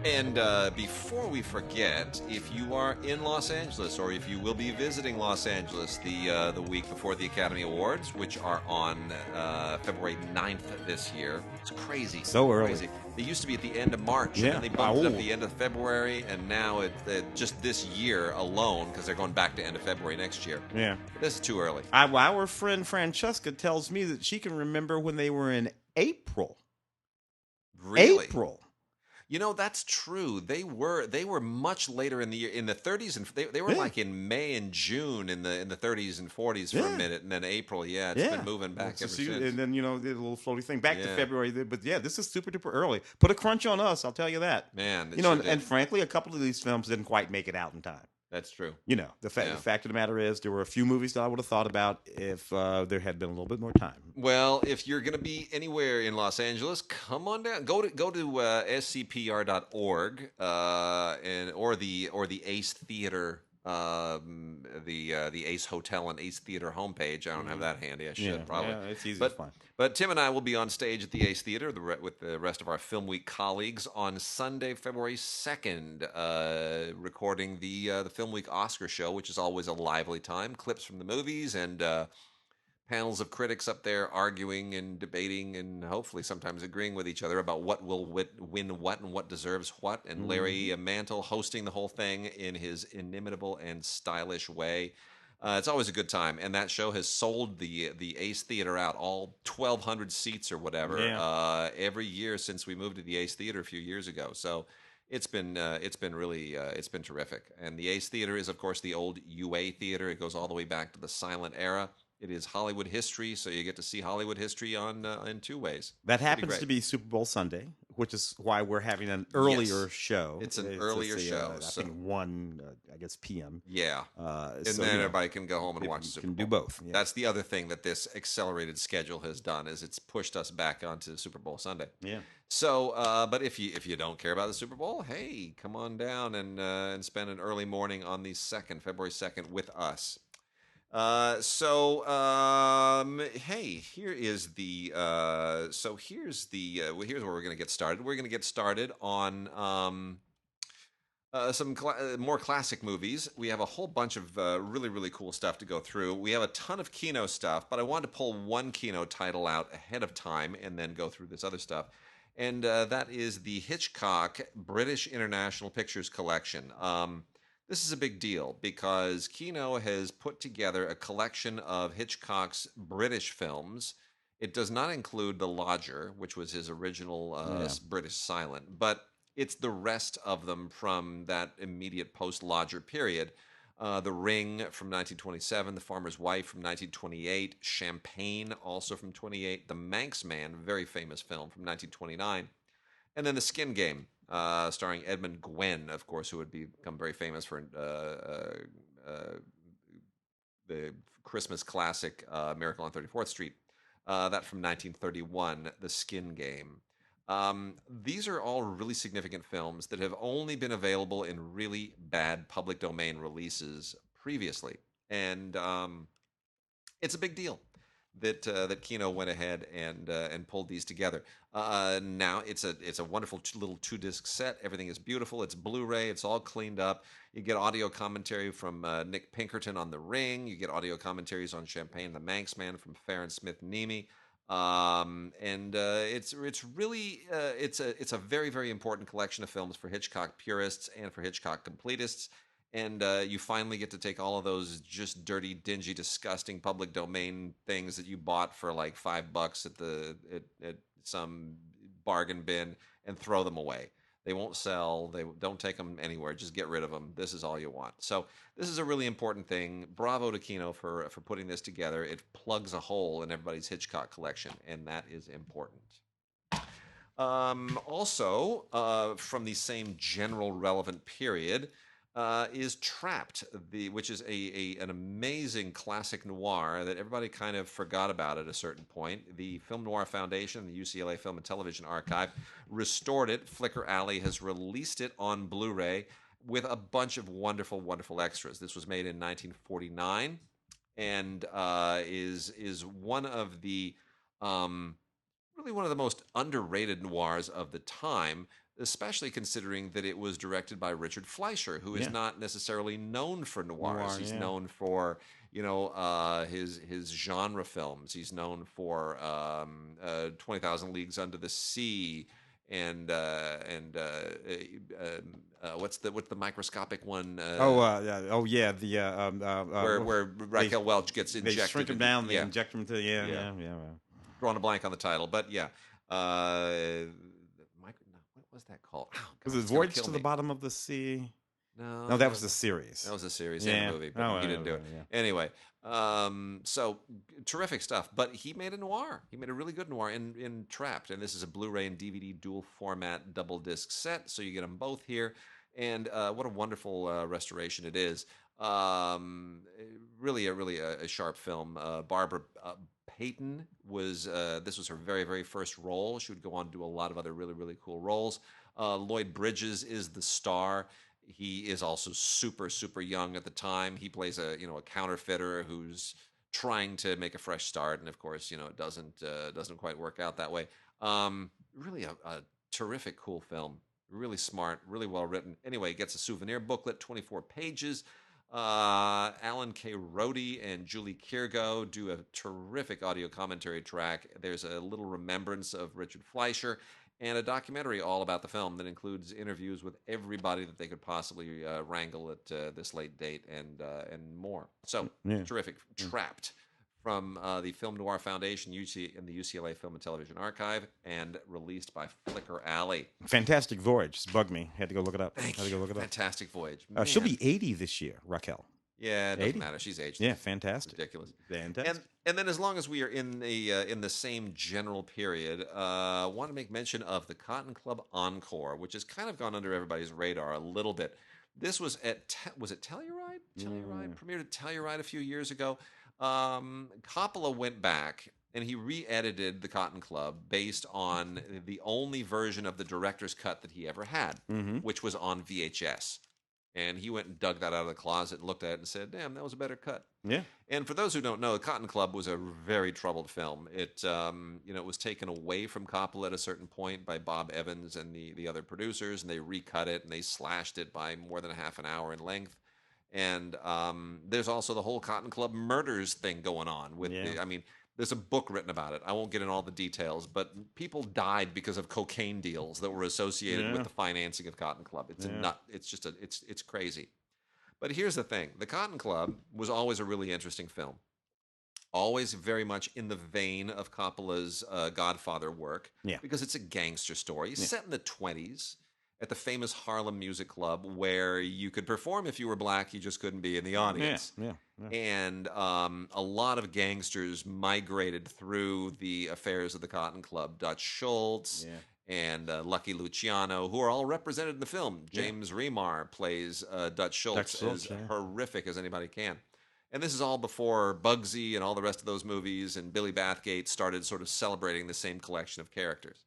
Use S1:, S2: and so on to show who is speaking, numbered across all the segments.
S1: And before we forget, if you are in Los Angeles, or if you will be visiting Los Angeles the week before the Academy Awards, which are on February 9th this year, it's crazy,
S2: So early.
S1: crazy. They used to be at the end of March,
S2: Yeah.
S1: and then they bumped it up the end of February, and now it just this year alone, because they're going back to end of February next year.
S2: Yeah.
S1: This is too early.
S2: Our friend Francesca tells me that she can remember when they were in April.
S1: Really?
S2: April.
S1: You know, that's true. They were much later in the year, in the 30s, and they were like in May and June in the 30s and 40s for a minute, and then April. Yeah, it's been moving back ever since.
S2: And then the little floaty thing back to February. But yeah, this is super duper early. Put a crunch on us, I'll tell you that.
S1: Man,
S2: and frankly, a couple of these films didn't quite make it out in time.
S1: That's true.
S2: The fact of the matter is, there were a few movies that I would have thought about if there had been a little bit more time.
S1: Well, if you're going to be anywhere in Los Angeles, come on down. Go to scpr.org or the Ace Theater, the Ace Hotel and Ace Theater homepage. I don't have that handy. I should probably.
S2: Yeah, it's easy to find.
S1: But Tim and I will be on stage at the Ace Theater with the rest of our Film Week colleagues on Sunday, February 2nd, recording the Film Week Oscar show, which is always a lively time. Clips from the movies and panels of critics up there arguing and debating and hopefully sometimes agreeing with each other about what will win what and what deserves what. And Larry Mantle hosting the whole thing in his inimitable and stylish way. It's always a good time, and that show has sold the Ace Theater out, all 1,200 seats or whatever, every year since we moved to the Ace Theater a few years ago. So it's been really terrific. And the Ace Theater is, of course, the old UA Theater. It goes all the way back to the silent era. It is Hollywood history, so you get to see Hollywood history in two ways.
S2: That happens to be Super Bowl Sunday, which is why we're having an earlier show.
S1: It's an earlier show.
S2: I think 1, p.m.
S1: Yeah. And then everybody can go home and watch the Super Bowl.
S2: Can do both. Yeah.
S1: That's the other thing that this accelerated schedule has done, is it's pushed us back onto Super Bowl Sunday.
S2: Yeah.
S1: So, but if you don't care about the Super Bowl, hey, come on down and spend an early morning on the February 2nd with us. Hey, here's where we're going to get started. We're going to get started on some more classic movies. We have a whole bunch of really, really cool stuff to go through. We have a ton of Kino stuff, but I wanted to pull one Kino title out ahead of time and then go through this other stuff. And that is the Hitchcock British International Pictures Collection. This is a big deal because Kino has put together a collection of Hitchcock's British films. It does not include The Lodger, which was his original British silent, but it's the rest of them from that immediate post-Lodger period. The Ring from 1927, The Farmer's Wife from 1928, Champagne also from 28, The Manx Man, very famous film from 1929, and then The Skin Game, starring Edmund Gwenn, of course, who would become very famous for the Christmas classic Miracle on 34th Street. That from 1931, The Skin Game. These are all really significant films that have only been available in really bad public domain releases previously, and it's a big deal that Kino went ahead and pulled these together. Now it's a wonderful little 2-disc set. Everything is beautiful. It's Blu-ray. It's all cleaned up. You get audio commentary from Nick Pinkerton on The Ring. You get audio commentaries on Champagne, The Manx Man from Farron Smith Nemi. It's really it's a very, very important collection of films for Hitchcock purists and for Hitchcock completists. And you finally get to take all of those just dirty, dingy, disgusting public domain things that you bought for like $5 at some bargain bin and throw them away. They won't sell. They don't take them anywhere. Just get rid of them. This is all you want. So this is a really important thing. Bravo to Kino for putting this together. It plugs a hole in everybody's Hitchcock collection, and that is important. Also, from the same general relevant period, is Trapped, which is an amazing classic noir that everybody kind of forgot about at a certain point. The Film Noir Foundation, the UCLA Film and Television Archive, restored it. Flicker Alley has released it on Blu-ray with a bunch of wonderful, wonderful extras. This was made in 1949 and is one of the really one of the most underrated noirs of the time. especially considering that it was directed by Richard Fleischer, who is
S2: Yeah.
S1: not necessarily known for noirs.
S2: Noir,
S1: He's
S2: yeah.
S1: known for his genre films. He's known for 20,000 Leagues Under the Sea and what's the microscopic one?
S2: Yeah.
S1: Where Raquel Welch gets
S2: They
S1: injected.
S2: shrink him down. They
S1: Yeah,
S2: inject him to yeah.
S1: drawing a blank on the title, but yeah. What was that called? Oh,
S2: Was
S1: God,
S2: it
S1: it's gonna
S2: Voyage
S1: kill
S2: to
S1: me.
S2: the Bottom of the Sea?
S1: No,
S2: No, that was the series.
S1: That was a series
S2: Yeah.
S1: and a movie, but he didn't do it.
S2: Yeah.
S1: Anyway, so terrific stuff. But he made a noir. He made a really good noir in Trapped, and this is a Blu-ray and DVD dual format double disc set, so you get them both here. And what a wonderful restoration it is. Really a sharp film. Barbara Payton was this was her very, very first role. She would go on to do a lot of other really, really cool roles. Lloyd Bridges is the star. He is also super, super young at the time. He plays a counterfeiter who's trying to make a fresh start, and of course, it doesn't quite work out that way. Really a terrific, cool film. Really smart, really well written. Anyway, it gets a souvenir booklet, 24 pages. Alan K. Rohde and Julie Kirgo do a terrific audio commentary track. There's a little remembrance of Richard Fleischer and a documentary all about the film that includes interviews with everybody that they could possibly wrangle at this late date and more. So, terrific. Trapped from the Film Noir Foundation in the UCLA Film and Television Archive and released by Flicker Alley.
S2: Fantastic Voyage. Just bugged me. Had to go look it up.
S1: Fantastic Voyage.
S2: She'll be 80 this year, Raquel.
S1: Yeah, it doesn't matter. She's aged.
S2: Yeah, fantastic.
S1: Ridiculous.
S2: Fantastic.
S1: And then as long as we are in the same general period, I want to make mention of the Cotton Club Encore, which has kind of gone under everybody's radar a little bit. This was at was it Telluride? Telluride premiered at Telluride a few years ago. Coppola went back and he re-edited the Cotton Club based on the only version of the director's cut that he ever had, which was on VHS. And he went and dug that out of the closet and looked at it and said, damn, that was a better cut.
S2: Yeah.
S1: And for those who don't know, the Cotton Club was a very troubled film. It it was taken away from Coppola at a certain point by Bob Evans and the other producers, and they recut it and they slashed it by more than a half an hour in length. And there's also the whole Cotton Club murders thing going on. There's a book written about it. I won't get into all the details, but people died because of cocaine deals that were associated with the financing of Cotton Club. It's a nut. It's just it's crazy. But here's the thing: the Cotton Club was always a really interesting film, always very much in the vein of Coppola's Godfather work, because it's a gangster story set in the 20s. At the famous Harlem Music Club, where you could perform if you were black, you just couldn't be in the audience. And a lot of gangsters migrated through the affairs of the Cotton Club. Dutch Schultz and Lucky Luciano, who are all represented in the film. James Remar plays Dutch Schultz as horrific as anybody can. And this is all before Bugsy and all the rest of those movies and Billy Bathgate started sort of celebrating the same collection of characters.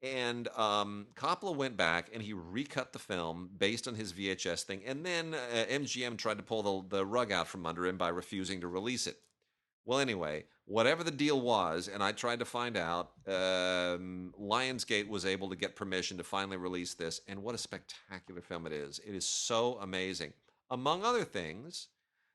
S1: And Coppola went back and he recut the film based on his VHS thing. And then MGM tried to pull the rug out from under him by refusing to release it. Well, anyway, whatever the deal was, and I tried to find out, Lionsgate was able to get permission to finally release this. And what a spectacular film it is. It is so amazing. Among other things,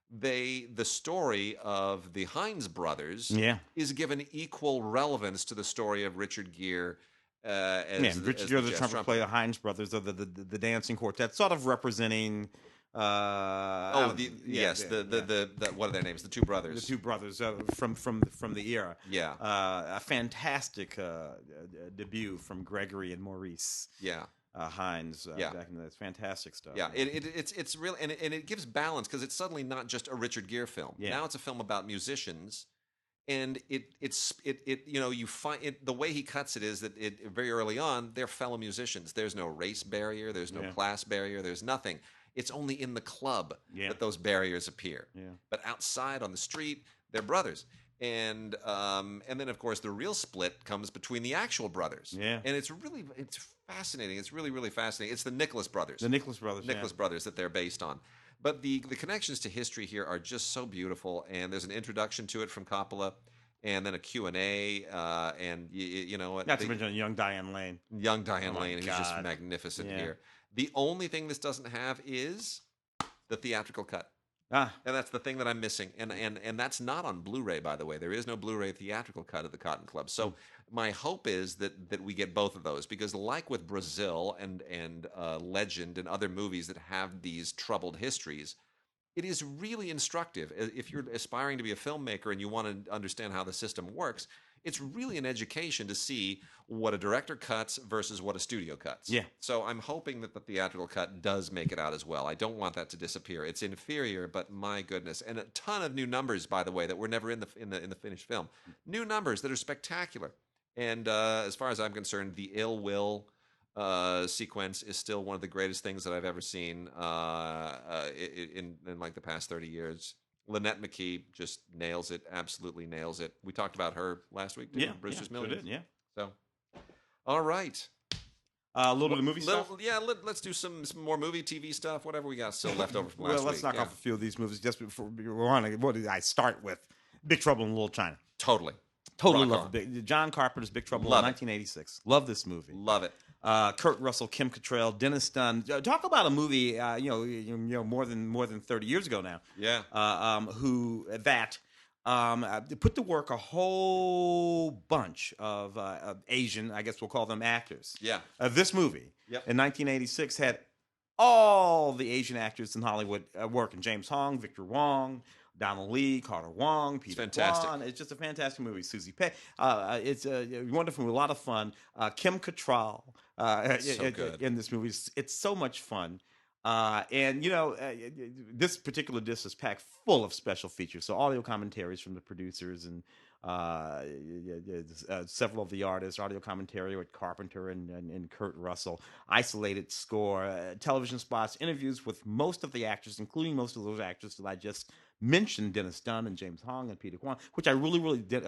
S1: the story of the Hines brothers is given equal relevance to the story of Richard Gere.
S2: Richard Gere, the trumpet player, Hines brothers, the dancing quartet, sort of representing.
S1: What are their names? The two brothers.
S2: The two brothers from the era.
S1: Yeah.
S2: A fantastic debut from Gregory and Maurice.
S1: Yeah.
S2: Hines. Back in it's fantastic stuff.
S1: Yeah. It's real, and it gives balance because it's suddenly not just a Richard Gere film. Yeah. Now it's a film about musicians. And you find it, the way he cuts it is that very early on they're fellow musicians. There's no race barrier, there's no class barrier, there's nothing. It's only in the club that those barriers appear. Yeah. But outside on the street, they're brothers. And then of course the real split comes between the actual brothers. Yeah. And it's fascinating. It's really, really fascinating. It's the Nicholas brothers.
S2: The Nicholas brothers.
S1: Nicholas brothers that they're based on. But the connections to history here are just so beautiful, and there's an introduction to it from Coppola. and then a Q&A, and you know what?
S2: Not to mention young Diane Lane.
S1: Young
S2: Oh
S1: Diane
S2: my
S1: Lane, who's just
S2: God.
S1: magnificent
S2: Yeah.
S1: here. The only thing this doesn't have is the theatrical cut.
S2: Ah.
S1: And that's the thing that I'm missing. And that's not on Blu-ray, by the way. There is no Blu-ray theatrical cut of the Cotton Club. So my hope is that we get both of those, because like with Brazil and Legend and other movies that have these troubled histories, it is really instructive. If you're aspiring to be a filmmaker and you want to understand how the system works, it's really an education to see what a director cuts versus what a studio cuts.
S2: Yeah.
S1: So I'm hoping that the theatrical cut does make it out as well. I don't want that to disappear. It's inferior, but my goodness, and a ton of new numbers, by the way, that were never in the finished film. New numbers that are spectacular. And as far as I'm concerned, the ill will sequence is still one of the greatest things that I've ever seen in like the past 30 years. Lynette McKee just nails it, absolutely nails it. We talked about her last week, too.
S2: Yeah.
S1: Brewster's
S2: Sure
S1: Millions.
S2: did, yeah.
S1: So, all right.
S2: A little bit of movie stuff.
S1: Yeah, let's do some more movie, TV stuff, whatever we got still left over from last
S2: Well, let's
S1: week.
S2: knock off a few of these movies just before we're on. What did I start with? Big Trouble in Little China.
S1: Totally
S2: Love it. John Carpenter's Big Trouble in 1986. Love this movie.
S1: Love it.
S2: Kurt Russell, Kim Cattrall, Dennis Dunn. Talk about a movie, more than 30 years ago now.
S1: Yeah.
S2: Who put to work a whole bunch of Asian, I guess we'll call them actors.
S1: Yeah.
S2: This movie
S1: in
S2: 1986 had all the Asian actors in Hollywood working. James Hong, Victor Wong, Donald Lee, Carter Wong, Peter Kwan. It's just a fantastic movie. Susie Pei. It's a wonderful movie, a lot of fun. Kim Cattrall in this movie. It's so much fun. This particular disc is packed full of special features. So audio commentaries from the producers and several of the artists, audio commentary with Carpenter and Kurt Russell, isolated score, television spots, interviews with most of the actors, including most of those actors that I just mentioned, Dennis Dunn and James Hong and Peter Kwan, which I really did,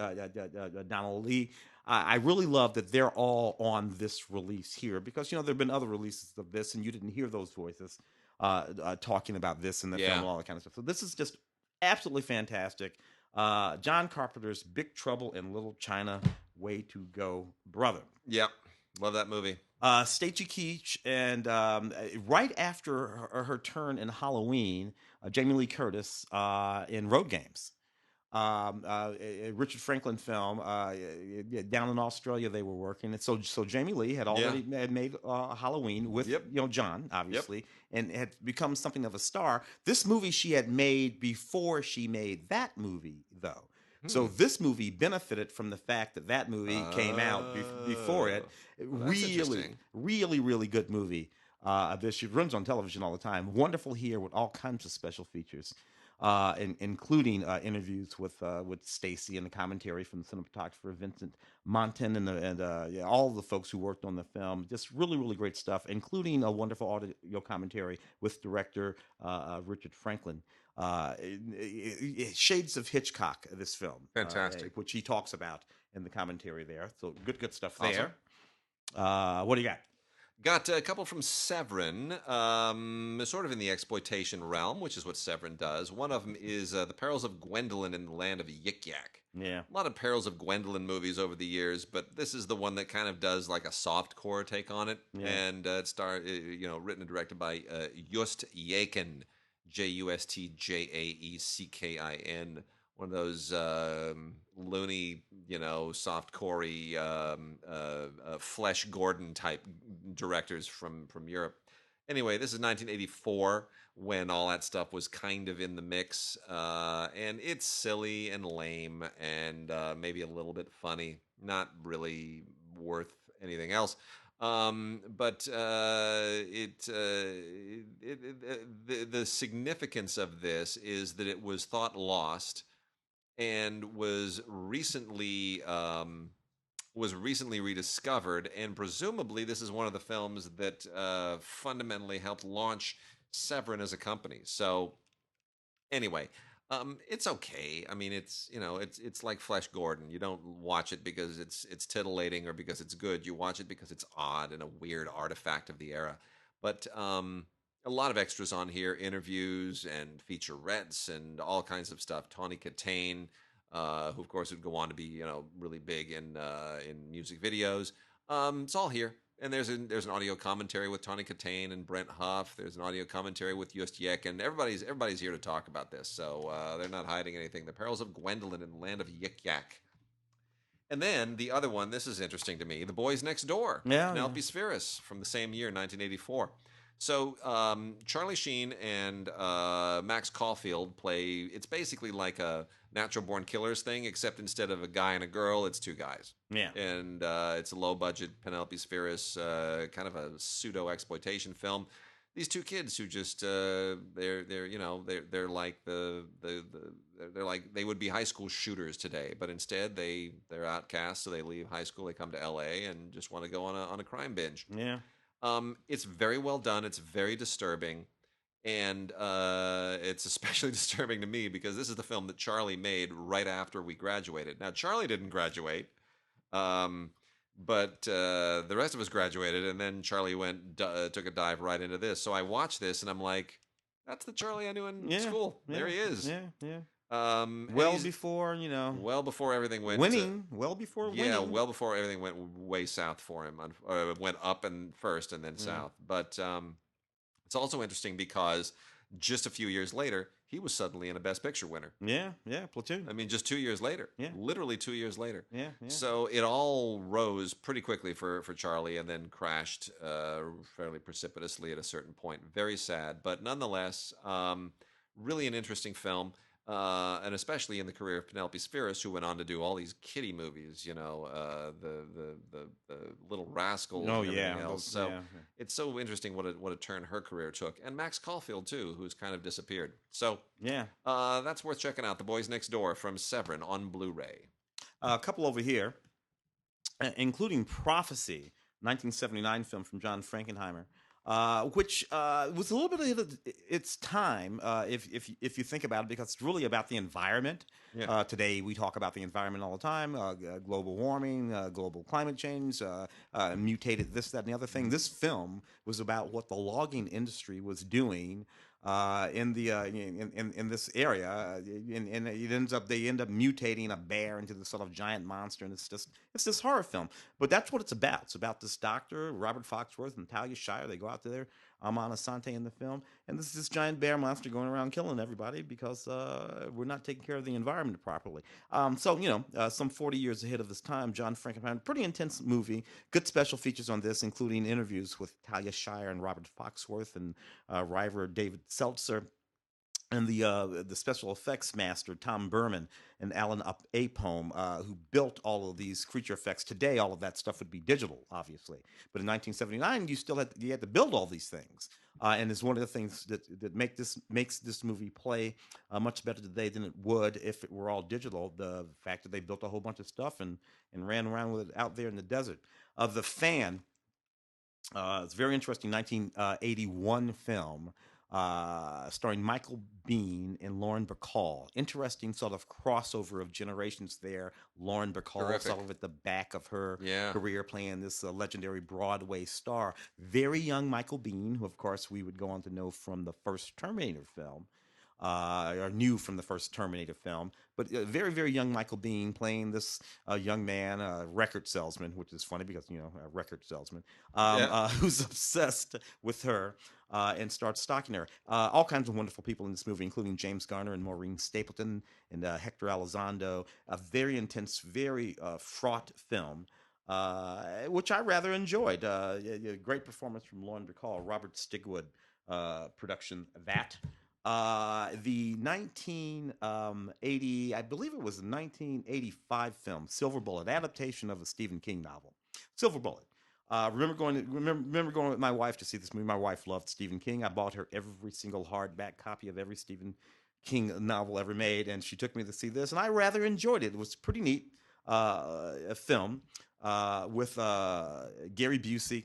S2: Donald Lee. I really love that they're all on this release here, because there have been other releases of this and you didn't hear those voices talking about this in the film and all that kind of stuff. So this is just absolutely fantastic. John Carpenter's Big Trouble in Little China. Way to go, brother.
S1: Yep. Love that movie.
S2: Stacy Keach, and right after her turn in Halloween, Jamie Lee Curtis in Road Games. A Richard Franklin film. Down in Australia they were working, and so Jamie Lee had already made Halloween with John, obviously, and had become something of a star. This movie she had made before she made that movie, though. So this movie benefited from the fact that movie came out before it.
S1: Well,
S2: really good movie. This runs on television all the time. Wonderful here with all kinds of special features. Including interviews with Stacy and the commentary from the cinematographer Vincent Montan and all the folks who worked on the film. Just really great stuff, including a wonderful audio commentary with director Richard Franklin. Shades of Hitchcock, this film.
S1: Fantastic.
S2: Which he talks about in the commentary there. So good stuff there. What do you got?
S1: Got a couple from Severin, sort of in the exploitation realm, which is what Severin does. One of them is The Perils of Gwendolyn in the Land of Yik Yak.
S2: Yeah.
S1: A lot of Perils of Gwendolyn movies over the years, but this is the one that kind of does like a soft core take on it. Yeah. And it's written and directed by Just Jaekin, Justjaeckин. One of those loony, soft corey, Flesh Gordon type directors from Europe. Anyway, this is 1984 when all that stuff was kind of in the mix, and it's silly and lame and maybe a little bit funny. Not really worth anything else. But the significance of this is that it was thought lost and was recently rediscovered, and presumably this is one of the films that fundamentally helped launch Severin as a company. So anyway, it's okay. I mean, it's like Flesh Gordon. You don't watch it because it's titillating or because it's good. You watch it because it's odd and a weird artifact of the era. But a lot of extras on here, interviews and featurettes and all kinds of stuff. Tawny Katane, who of course would go on to be really big in music videos. It's all here. And there's an audio commentary with Tawny Katane and Brent Huff. There's an audio commentary with Just Yek, and everybody's here to talk about this. So they're not hiding anything. The Perils of Gwendolyn in the Land of Yik Yak. And then the other one, this is interesting to me, The Boys Next Door,
S2: Yeah, yeah.
S1: Penelope Spheris from the same year, 1984. So Charlie Sheen and Max Caulfield play, it's basically like a Natural Born Killers thing, except instead of a guy and a girl, it's two guys.
S2: Yeah.
S1: And it's a low-budget Penelope Spheris, kind of a pseudo-exploitation film. These two kids who just they're like they're like they would be high school shooters today, but instead they're outcasts, so they leave high school, they come to L.A. and just want to go on a crime binge.
S2: Yeah.
S1: It's very well done. It's very disturbing, and it's especially disturbing to me because this is the film that Charlie made right after we graduated. Now Charlie didn't graduate. But the rest of us graduated, and then Charlie took a dive right into this. So I watched this, and I'm like, "That's the Charlie I knew in school. There he is."
S2: Yeah, yeah.
S1: Well
S2: Before
S1: well before everything went
S2: winning. Well before winning.
S1: Yeah, well before everything went way south for him. It went up and first, and then south. But it's also interesting because just a few years later, he was suddenly in a Best Picture winner.
S2: Yeah, yeah, Platoon.
S1: I mean, just 2 years later.
S2: Yeah.
S1: Literally 2 years later.
S2: Yeah, yeah.
S1: So it all rose pretty quickly for Charlie and then crashed fairly precipitously at a certain point. Very sad, but nonetheless, really an interesting film. And especially in the career of Penelope Spheris, who went on to do all these kiddie movies, the Little Rascals and everything else. So it's so interesting what a turn her career took, and Max Caulfield too, who's kind of disappeared. So that's worth checking out. The Boys Next Door from Severin on Blu-ray.
S2: A couple over here, including Prophecy, 1979 film from John Frankenheimer. Which was a little bit ahead of its time, if you think about it, because it's really about the environment.
S1: Yeah.
S2: Today we talk about the environment all the time: global warming, global climate change, mutated this, that, and the other thing. This film was about what the logging industry was doing in this area, and they end up mutating a bear into this sort of giant monster, and it's this horror film. But that's what it's about. It's about this doctor, Robert Foxworth and Talia Shire. They go out there, Amon Asante in the film, and this giant bear monster going around killing everybody because we're not taking care of the environment properly. Some 40 years ahead of his time, John Frankenheimer, pretty intense movie. Good special features on this, including interviews with Talia Shire and Robert Foxworth and writer David Seltzer, and the special effects master Tom Berman and Alan Apome, who built all of these creature effects. Today, all of that stuff would be digital, obviously, but in 1979, you had to build all these things, and it's one of the things that makes this movie play much better today than it would if it were all digital. The fact that they built a whole bunch of stuff and ran around with it out there in the desert. The Fan. It's a very interesting 1981 film starring Michael Biehn and Lauren Bacall. Interesting sort of crossover of generations there. Lauren Bacall sort of at the back of her career playing this legendary Broadway star. Very young Michael Biehn, who of course we would go on to know from the first Terminator film. Or knew from the first Terminator film, but very, very young Michael Biehn playing this young man, record salesman, which is funny because, a record salesman, who's obsessed with her and starts stalking her. All kinds of wonderful people in this movie, including James Garner and Maureen Stapleton and Hector Elizondo. A very intense, very fraught film. Which I rather enjoyed. A great performance from Lauren Bacall, Robert Stigwood production, that. The 1980, I believe it was a 1985 film, Silver Bullet, adaptation of a Stephen King novel. Silver Bullet. Remember going with my wife to see this movie. My wife loved Stephen King. I bought her every single hardback copy of every Stephen King novel ever made, and she took me to see this, and I rather enjoyed it. It was pretty neat. A film with Gary Busey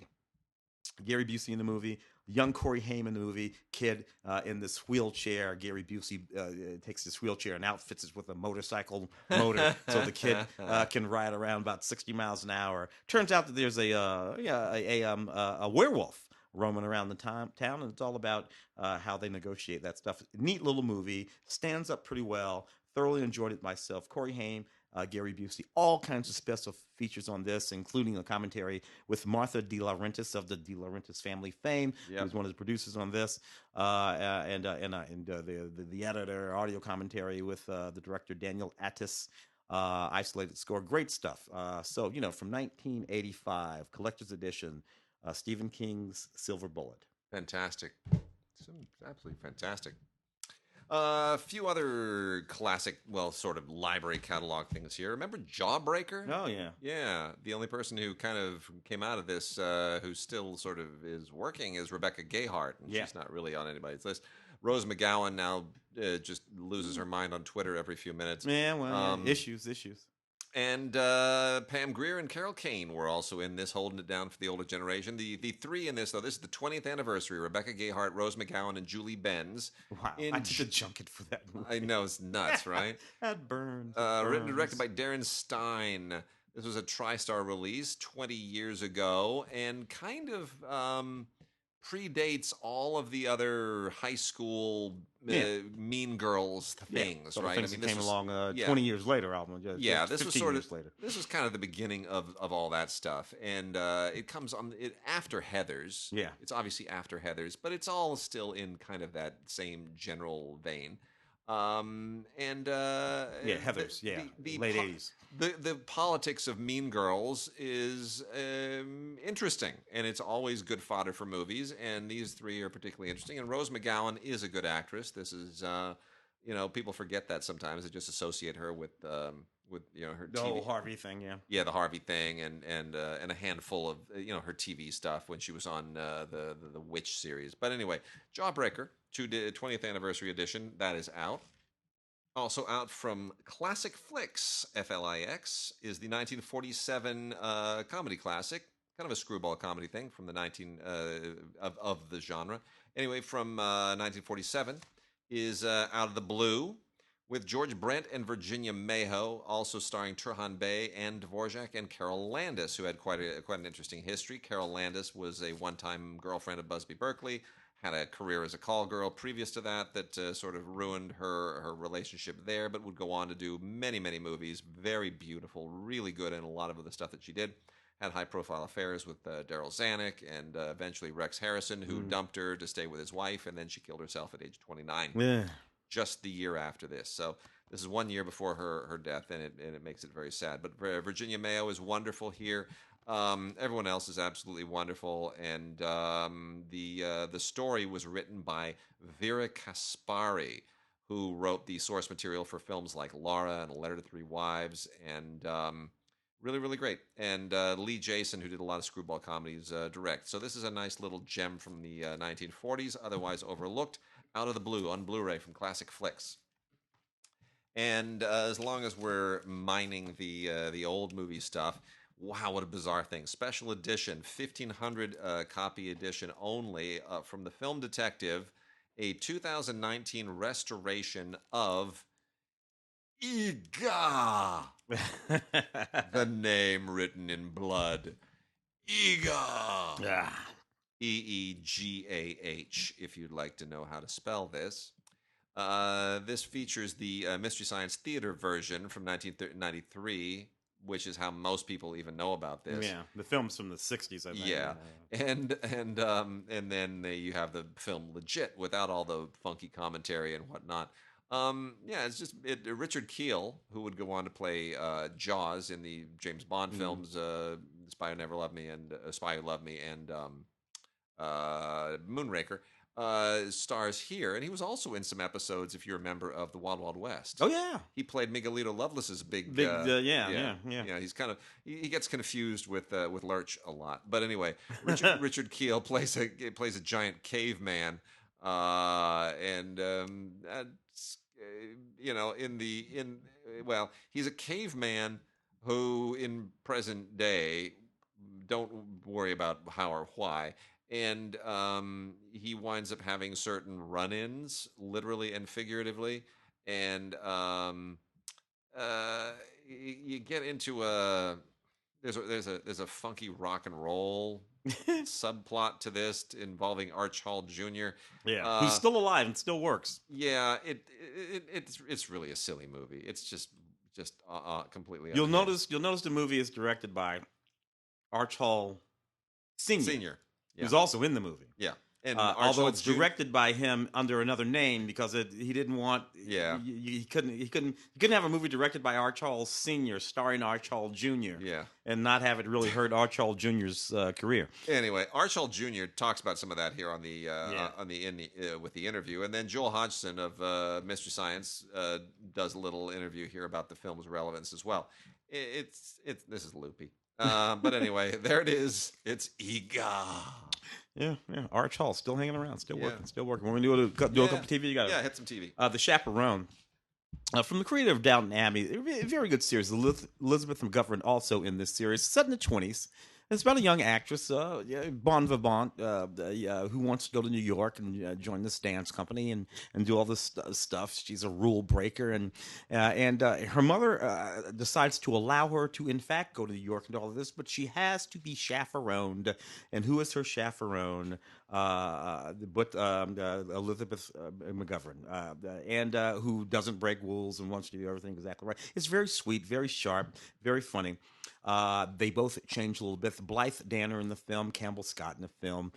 S2: in the movie. Young Corey Haim in the movie, kid in this wheelchair. Gary Busey takes this wheelchair and outfits it with a motorcycle motor so the kid can ride around about 60 miles an hour. Turns out that there's a werewolf roaming around the town, and it's all about how they negotiate that stuff. Neat little movie, stands up pretty well. thoroughly enjoyed it myself. Corey Haim, Gary Busey, all kinds of special features on this, including a commentary with Martha De Laurentiis of the De Laurentiis family fame,
S1: Yep.
S2: who's one of the producers on this, and the editor, audio commentary with the director Daniel Attis. Isolated score, great stuff. So from 1985, collector's edition, Stephen King's Silver Bullet.
S1: Fantastic. Absolutely fantastic. A few other classic, well, sort of library catalog things here. Remember Jawbreaker?
S2: Oh, yeah.
S1: Yeah. The only person who kind of came out of this who still sort of is working is Rebecca Gayheart, and she's not really on anybody's list. Rose McGowan now just loses her mind on Twitter every few minutes.
S2: Yeah, well, issues.
S1: And Pam Grier and Carol Kane were also in this, holding it down for the older generation. The three in this, though, this is the 20th anniversary. Rebecca Gayheart, Rose McGowan, and Julie Benz.
S2: Wow, I did a junket for that movie.
S1: I know, it's nuts, right?
S2: That burns.
S1: Written and directed by Darren Stein. This was a TriStar release 20 years ago and kind of predates all of the other high school Mean Girls things,
S2: So
S1: right?
S2: Things that came along 20 years later. Album,
S1: this was sort of later. This was kind of the beginning of all that stuff, and it comes on after Heathers.
S2: Yeah,
S1: it's obviously after Heathers, but it's all still in kind of that same general vein.
S2: Heathers,
S1: the
S2: late 80s.
S1: The politics of Mean Girls is interesting, and it's always good fodder for movies. And these three are particularly interesting. And Rose McGowan is a good actress. This is, people forget that sometimes. They just associate her with her
S2: the
S1: TV.
S2: whole Harvey thing,
S1: the Harvey thing, and a handful of her TV stuff when she was on the Witch series. But anyway, Jawbreaker, 20th anniversary edition, that is out. Also out from Classic Flicks, FLIX, is the 1947 comedy classic, kind of a screwball comedy thing from the of the genre. Anyway, from 1947 is Out of the Blue, with George Brent and Virginia Mayhew, also starring Turhan Bey and Dvorak and Carol Landis, who had quite an interesting history. Carol Landis was a one-time girlfriend of Busby Berkeley, had a career as a call girl previous to that sort of ruined her relationship there, but would go on to do many, many movies. Very beautiful, really good in a lot of the stuff that she did. Had high-profile affairs with Daryl Zanuck and eventually Rex Harrison, who dumped her to stay with his wife, and then she killed herself at age 29.
S2: Yeah.
S1: Just the year after this. So this is 1 year before her death, and it makes it very sad. But Virginia Mayo is wonderful here. Everyone else is absolutely wonderful, and the story was written by Vera Kaspari, who wrote the source material for films like Laura and A Letter to Three Wives, and really, really great. And Lee Jason, who did a lot of screwball comedies, direct. So this is a nice little gem from the 1940s, otherwise overlooked. Out of the Blue on Blu-ray from Classic Flicks. And as long as we're mining the old movie stuff, wow, what a bizarre thing. Special edition, 1,500 copy edition only from the Film Detective, a 2019 restoration of Iga. The name written in blood. Iga.
S2: Yeah.
S1: Eegah, if you'd like to know how to spell this. This features the Mystery Science Theater version from 1993, which is how most people even know about this.
S2: Yeah, the film's from the 60s, I think.
S1: Yeah, and then you have the film legit without all the funky commentary and whatnot. It's just Richard Kiel, who would go on to play Jaws in the James Bond films, Spy Who Never Loved Me and Spy Who Loved Me and Moonraker, stars here, and he was also in some episodes, if you're a member of the Wild Wild West.
S2: Oh yeah,
S1: he played Miguelito Lovelace's big
S2: yeah.
S1: He's kind of he gets confused with Lurch a lot, but anyway, Richard Kiel plays a giant caveman, he's a caveman who in present day, don't worry about how or why. And he winds up having certain run-ins, literally and figuratively, and you get into there's a funky rock and roll subplot to this involving Arch Hall Jr.
S2: Yeah, who's still alive and still works.
S1: Yeah, it's really a silly movie. It's just completely.
S2: You'll notice the movie is directed by Arch Hall Senior,
S1: yeah.
S2: who's also in the movie.
S1: Yeah. And
S2: although it's directed by him under another name because he didn't want.
S1: Yeah.
S2: He couldn't have a movie directed by Arch Hall Senior starring Arch Hall Jr.
S1: Yeah.
S2: And not have it really hurt Arch Hall Jr.'s career.
S1: Anyway, Arch Hall Jr. talks about some of that here on the with the interview, and then Joel Hodgson of Mystery Science does a little interview here about the film's relevance as well. This is loopy. But anyway, there it is. It's Ega.
S2: Yeah. Arch Hall still hanging around, still working. When we do a cup of TV, you got
S1: hit some TV.
S2: The Chaperone, from the creator of Downton Abbey, a very good series. Elizabeth McGovern also in this series, set in the 20s. It's about a young actress, bon vivant, who wants to go to New York and join this dance company and do all this stuff. She's a rule breaker, and her mother decides to allow her to, in fact, go to New York and do all of this, but she has to be chaperoned. And who is her chaperone? But Elizabeth McGovern, and who doesn't break rules and wants to do everything exactly right. It's very sweet, very sharp, very funny. They both change a little bit. Blythe Danner in the film, Campbell Scott in the film,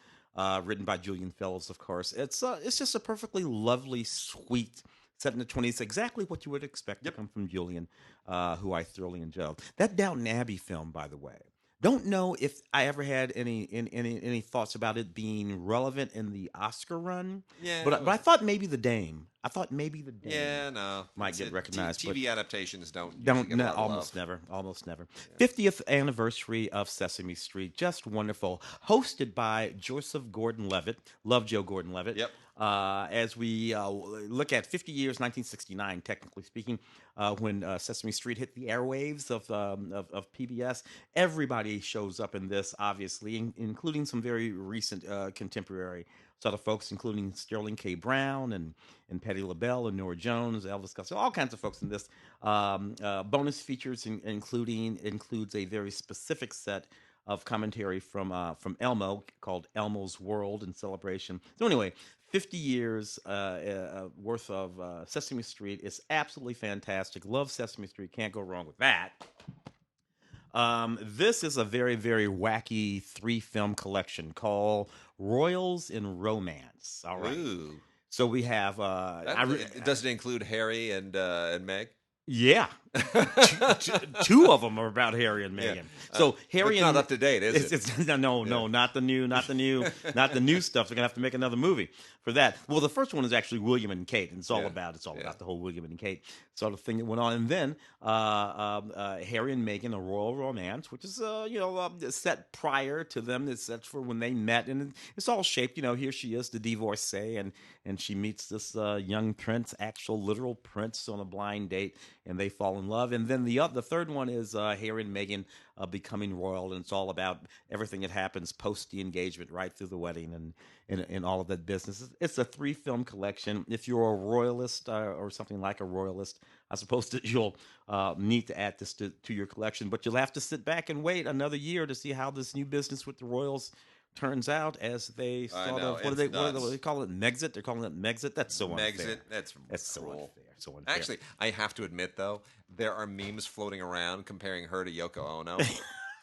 S2: written by Julian Fellows, of course. It's just a perfectly lovely, sweet, set in the 20s, exactly what you would expect to come from Julian, who I thoroughly enjoyed. That Downton Abbey film, by the way, don't know if I ever had any thoughts about it being relevant in the Oscar run.
S1: Yeah,
S2: but I thought maybe the Dame.
S1: No,
S2: might get recognized.
S1: TV adaptations don't
S2: get almost never. Yeah. 50th anniversary of Sesame Street, just wonderful. Hosted by Joseph Gordon-Levitt. Love Joe Gordon-Levitt.
S1: Yep.
S2: As we look at 50 years, 1969, technically speaking, when Sesame Street hit the airwaves of PBS, everybody shows up in this, obviously, including some very recent contemporary sort of folks, including Sterling K. Brown and Patti LaBelle and Nora Jones, Elvis Costello, all kinds of folks in this. Bonus features includes a very specific set of commentary from Elmo called Elmo's World in celebration. So anyway, 50 years worth of Sesame Street is absolutely fantastic. Love Sesame Street. Can't go wrong with that. This is a very, very wacky 3-film collection called Royals in Romance. All right.
S1: Ooh.
S2: So we have...
S1: does it include Harry and Meg?
S2: Yeah. Two of them are about Harry and Meghan. Yeah. So Harry
S1: it's
S2: and
S1: not up to date, is it?
S2: No, not the new stuff. They're gonna have to make another movie for that. Well, the first one is actually William and Kate, and it's all about the whole William and Kate sort of thing that went on. And then Harry and Meghan, a royal romance, which is set prior to them. It's set for when they met, and it's all shaped. Here she is, the divorcee, and she meets this young prince, actual literal prince, on a blind date, and they fall in love. And then the third one is Harry and Meghan becoming royal, and it's all about everything that happens post the engagement, right through the wedding, and all of that business. It's a 3-film collection. If you're a royalist or something like a royalist, I suppose that you'll need to add this to your collection, but you'll have to sit back and wait another year to see how this new business with the royals turns out as they sort of what do they call it? Megxit? They're calling it Megxit. That's so unfair.
S1: That's
S2: so unfair. So unfair.
S1: Actually, I have to admit though, there are memes floating around comparing her to Yoko Ono,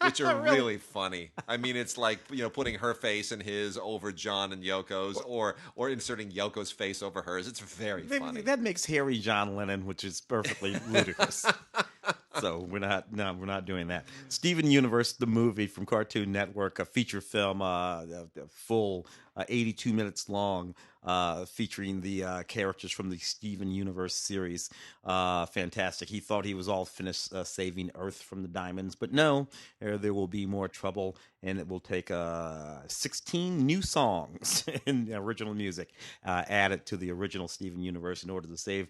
S1: which are really funny. I mean, it's like putting her face in his over John and Yoko's, or inserting Yoko's face over hers. It's very funny.
S2: That makes Harry John Lennon, which is perfectly ludicrous. So we're not doing that. Steven Universe, the movie from Cartoon Network, a feature film, full 82 minutes long, featuring the characters from the Steven Universe series. Fantastic. He thought he was all finished saving Earth from the diamonds, but no, there will be more trouble, and it will take 16 new songs in original music added to the original Steven Universe in order to save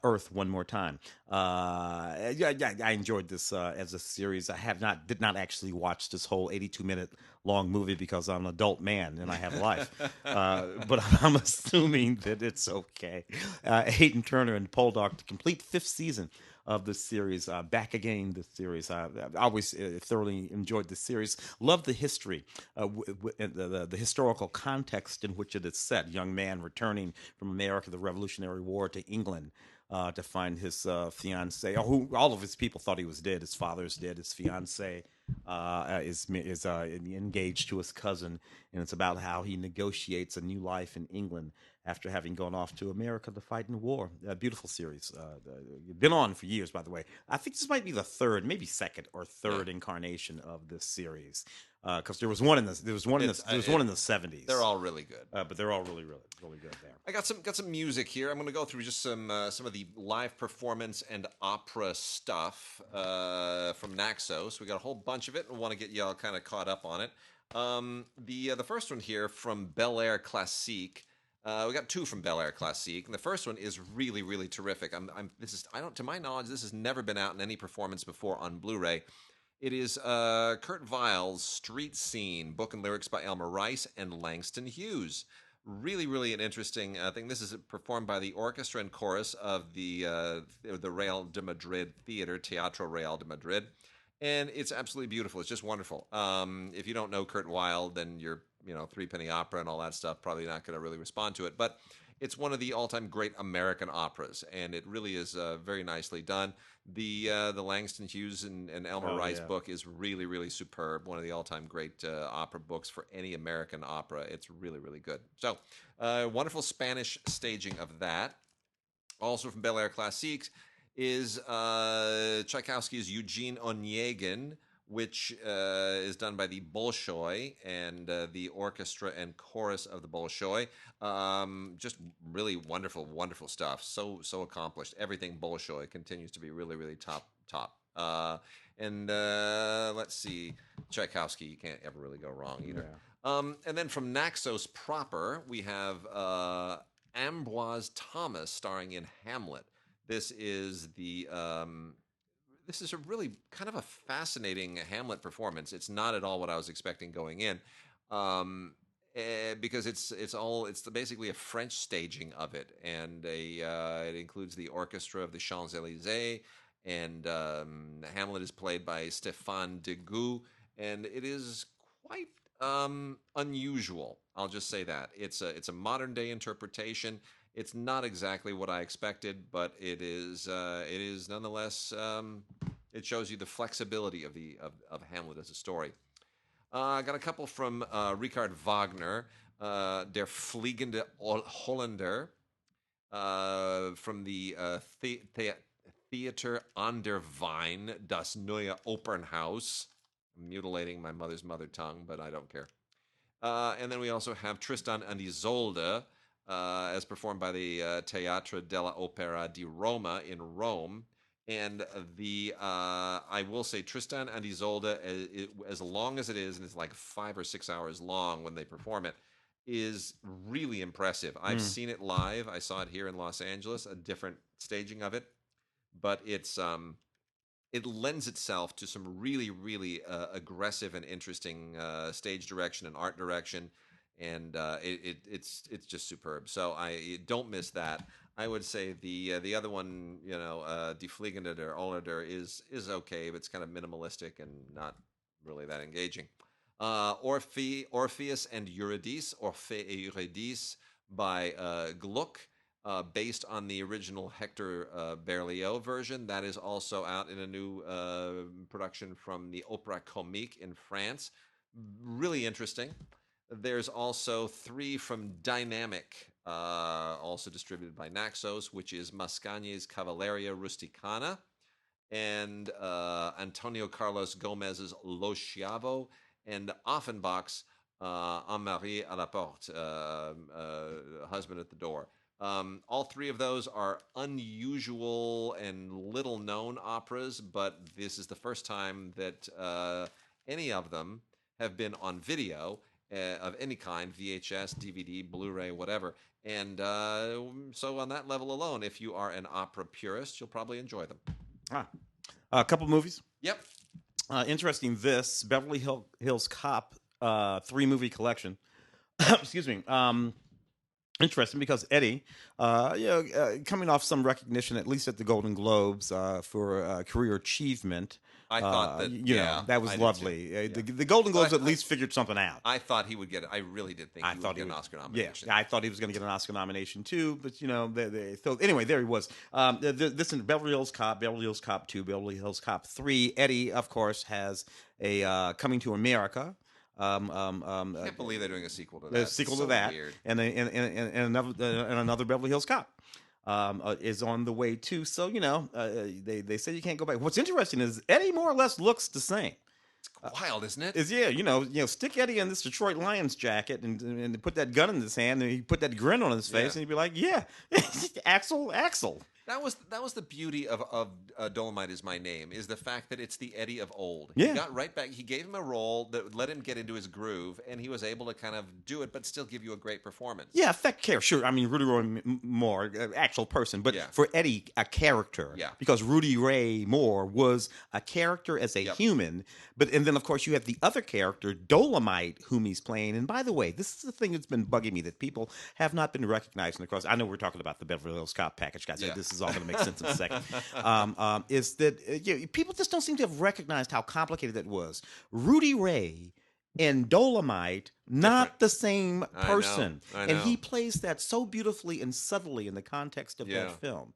S2: Earth one more time. I enjoyed this as a series. I did not actually watch this whole 82-minute long movie because I'm an adult man and I have a life. But I'm assuming that it's okay. Hayden Turner and Poldark to complete fifth season of the series. Back again, the series. I always thoroughly enjoyed the series. Love the history, the historical context in which it is set. Young man returning from America, the Revolutionary War, to England. To find his fiance, who all of his people thought he was dead. His father's dead. His fiance is engaged to his cousin, and it's about how he negotiates a new life in England after having gone off to America to fight in the war. Beautiful series. Been on for years, by the way. I think this might be the third, maybe second or third incarnation of this series. Because there was one in the one in the 70s.
S1: They're all really good,
S2: but they're all really good there.
S1: I got some music here. I'm going to go through just some of the live performance and opera stuff from Naxos. We got a whole bunch of it, and want to get y'all kind of caught up on it. The first one here from Bel Air Classique. We got two from Bel Air Classique, and the first one is really, really terrific. To my knowledge, this has never been out in any performance before on Blu-ray. It is Kurt Weill's Street Scene, book and lyrics by Elmer Rice and Langston Hughes. Really, really an interesting thing. This is performed by the orchestra and chorus of the Real de Madrid Theater, Teatro Real de Madrid. And it's absolutely beautiful. It's just wonderful. If you don't know Kurt Weill, then you're, Threepenny Opera and all that stuff, probably not going to really respond to it. But it's one of the all-time great American operas, and it really is very nicely done. The Langston Hughes and Elmer Rice book is really, really superb. One of the all-time great opera books for any American opera. It's really, really good. So, wonderful Spanish staging of that. Also from Bel Air Classiques is Tchaikovsky's Eugene Onegin, which is done by the Bolshoi and the orchestra and chorus of the Bolshoi. Just really wonderful, wonderful stuff. So accomplished. Everything Bolshoi continues to be really, really top. Let's see, Tchaikovsky, you can't ever really go wrong either. Yeah. And then from Naxos proper, we have Ambroise Thomas starring in Hamlet. This is this is a really kind of a fascinating Hamlet performance. It's not at all what I was expecting going in, because it's basically a French staging of it, and it includes the orchestra of the Champs-Élysées, and Hamlet is played by Stéphane Degout, and it is quite unusual. I'll just say that it's a modern day interpretation. It's not exactly what I expected, but it is nonetheless. It shows you the flexibility of Hamlet as a story. I got a couple from Richard Wagner, Der Fliegende Holländer, from the Theater an der Wein, das neue Opernhaus. I'm mutilating my mother's mother tongue, but I don't care. And then we also have Tristan and Isolde, as performed by the Teatro della Opera di Roma in Rome. And I will say Tristan and Isolde, as long as it is, and it's like 5 or 6 hours long when they perform it, is really impressive. I've seen it live. I saw it here in Los Angeles, a different staging of it. But it lends itself to some really, really aggressive and interesting stage direction and art direction. And it's just superb. So I don't miss that. I would say the other one, Die Fliegende der Holländer is okay, but it's kind of minimalistic and not really that engaging. Orpheus and Eurydice, Orphée et Eurydice by Gluck, based on the original Hector Berlioz version. That is also out in a new production from the Opéra Comique in France. Really interesting. There's also 3 from Dynamic, also distributed by Naxos, which is Mascagni's Cavalleria Rusticana, and Antonio Carlos Gomez's Lo Schiavo, and Offenbach's Un mari à la porte, Husband at the Door. All 3 of those are unusual and little-known operas, but this is the first time that any of them have been on video, of any kind, VHS, DVD, Blu-ray, whatever. And so on that level alone, if you are an opera purist, you'll probably enjoy them.
S2: A couple movies.
S1: Yep.
S2: Interesting, this Beverly Hills Cop 3-movie collection. Excuse me. Interesting because Eddie, coming off some recognition, at least at the Golden Globes, for career achievement,
S1: I thought that, yeah,
S2: that
S1: I
S2: was
S1: did too.
S2: lovely.
S1: Yeah.
S2: The Golden
S1: But
S2: Globes at least figured something out.
S1: I thought he would get it. I really did think
S2: I
S1: he would
S2: thought he
S1: get an
S2: would.
S1: Oscar
S2: Yeah,
S1: nomination.
S2: I thought he was going to get an Oscar nomination too. But so anyway, there he was. This in Beverly Hills Cop, Beverly Hills Cop 2, Beverly Hills Cop 3. Eddie, of course, has a Coming to America.
S1: I can't believe they're doing a sequel to
S2: The
S1: that.
S2: sequel
S1: So
S2: to that,
S1: weird.
S2: and another Beverly Hills Cop is on the way too. So they say you can't go back. What's interesting is Eddie more or less looks the same.
S1: It's wild, isn't it?
S2: Is stick Eddie in this Detroit Lions jacket and put that gun in his hand and he put that grin on his face
S1: Yeah.
S2: and he'd be like, yeah, Axel.
S1: That was the beauty of Dolomite Is My Name, is the fact that it's the Eddie of old.
S2: Yeah.
S1: He got right back. He gave him a role that let him get into his groove, and he was able to kind of do it, but still give you a great performance.
S2: Yeah, effect care. Sure. I mean, Rudy Ray Moore, actual person, but
S1: Yeah.
S2: for Eddie, a character.
S1: Yeah.
S2: Because Rudy Ray Moore was a character as a
S1: Yep.
S2: human. And then, of course, you have the other character, Dolomite, whom he's playing. And by the way, this is the thing that's been bugging me that people have not been recognizing across. I know we're talking about the Beverly Hills Cop package, guys.
S1: Yeah.
S2: This is all going to make sense in a second. Is that people just don't seem to have recognized how complicated that was. Rudy Ray and Dolomite, not
S1: Different.
S2: the same
S1: I know,
S2: person.
S1: I
S2: And he
S1: know.
S2: plays that so beautifully and subtly in the context of
S1: Yeah.
S2: that film.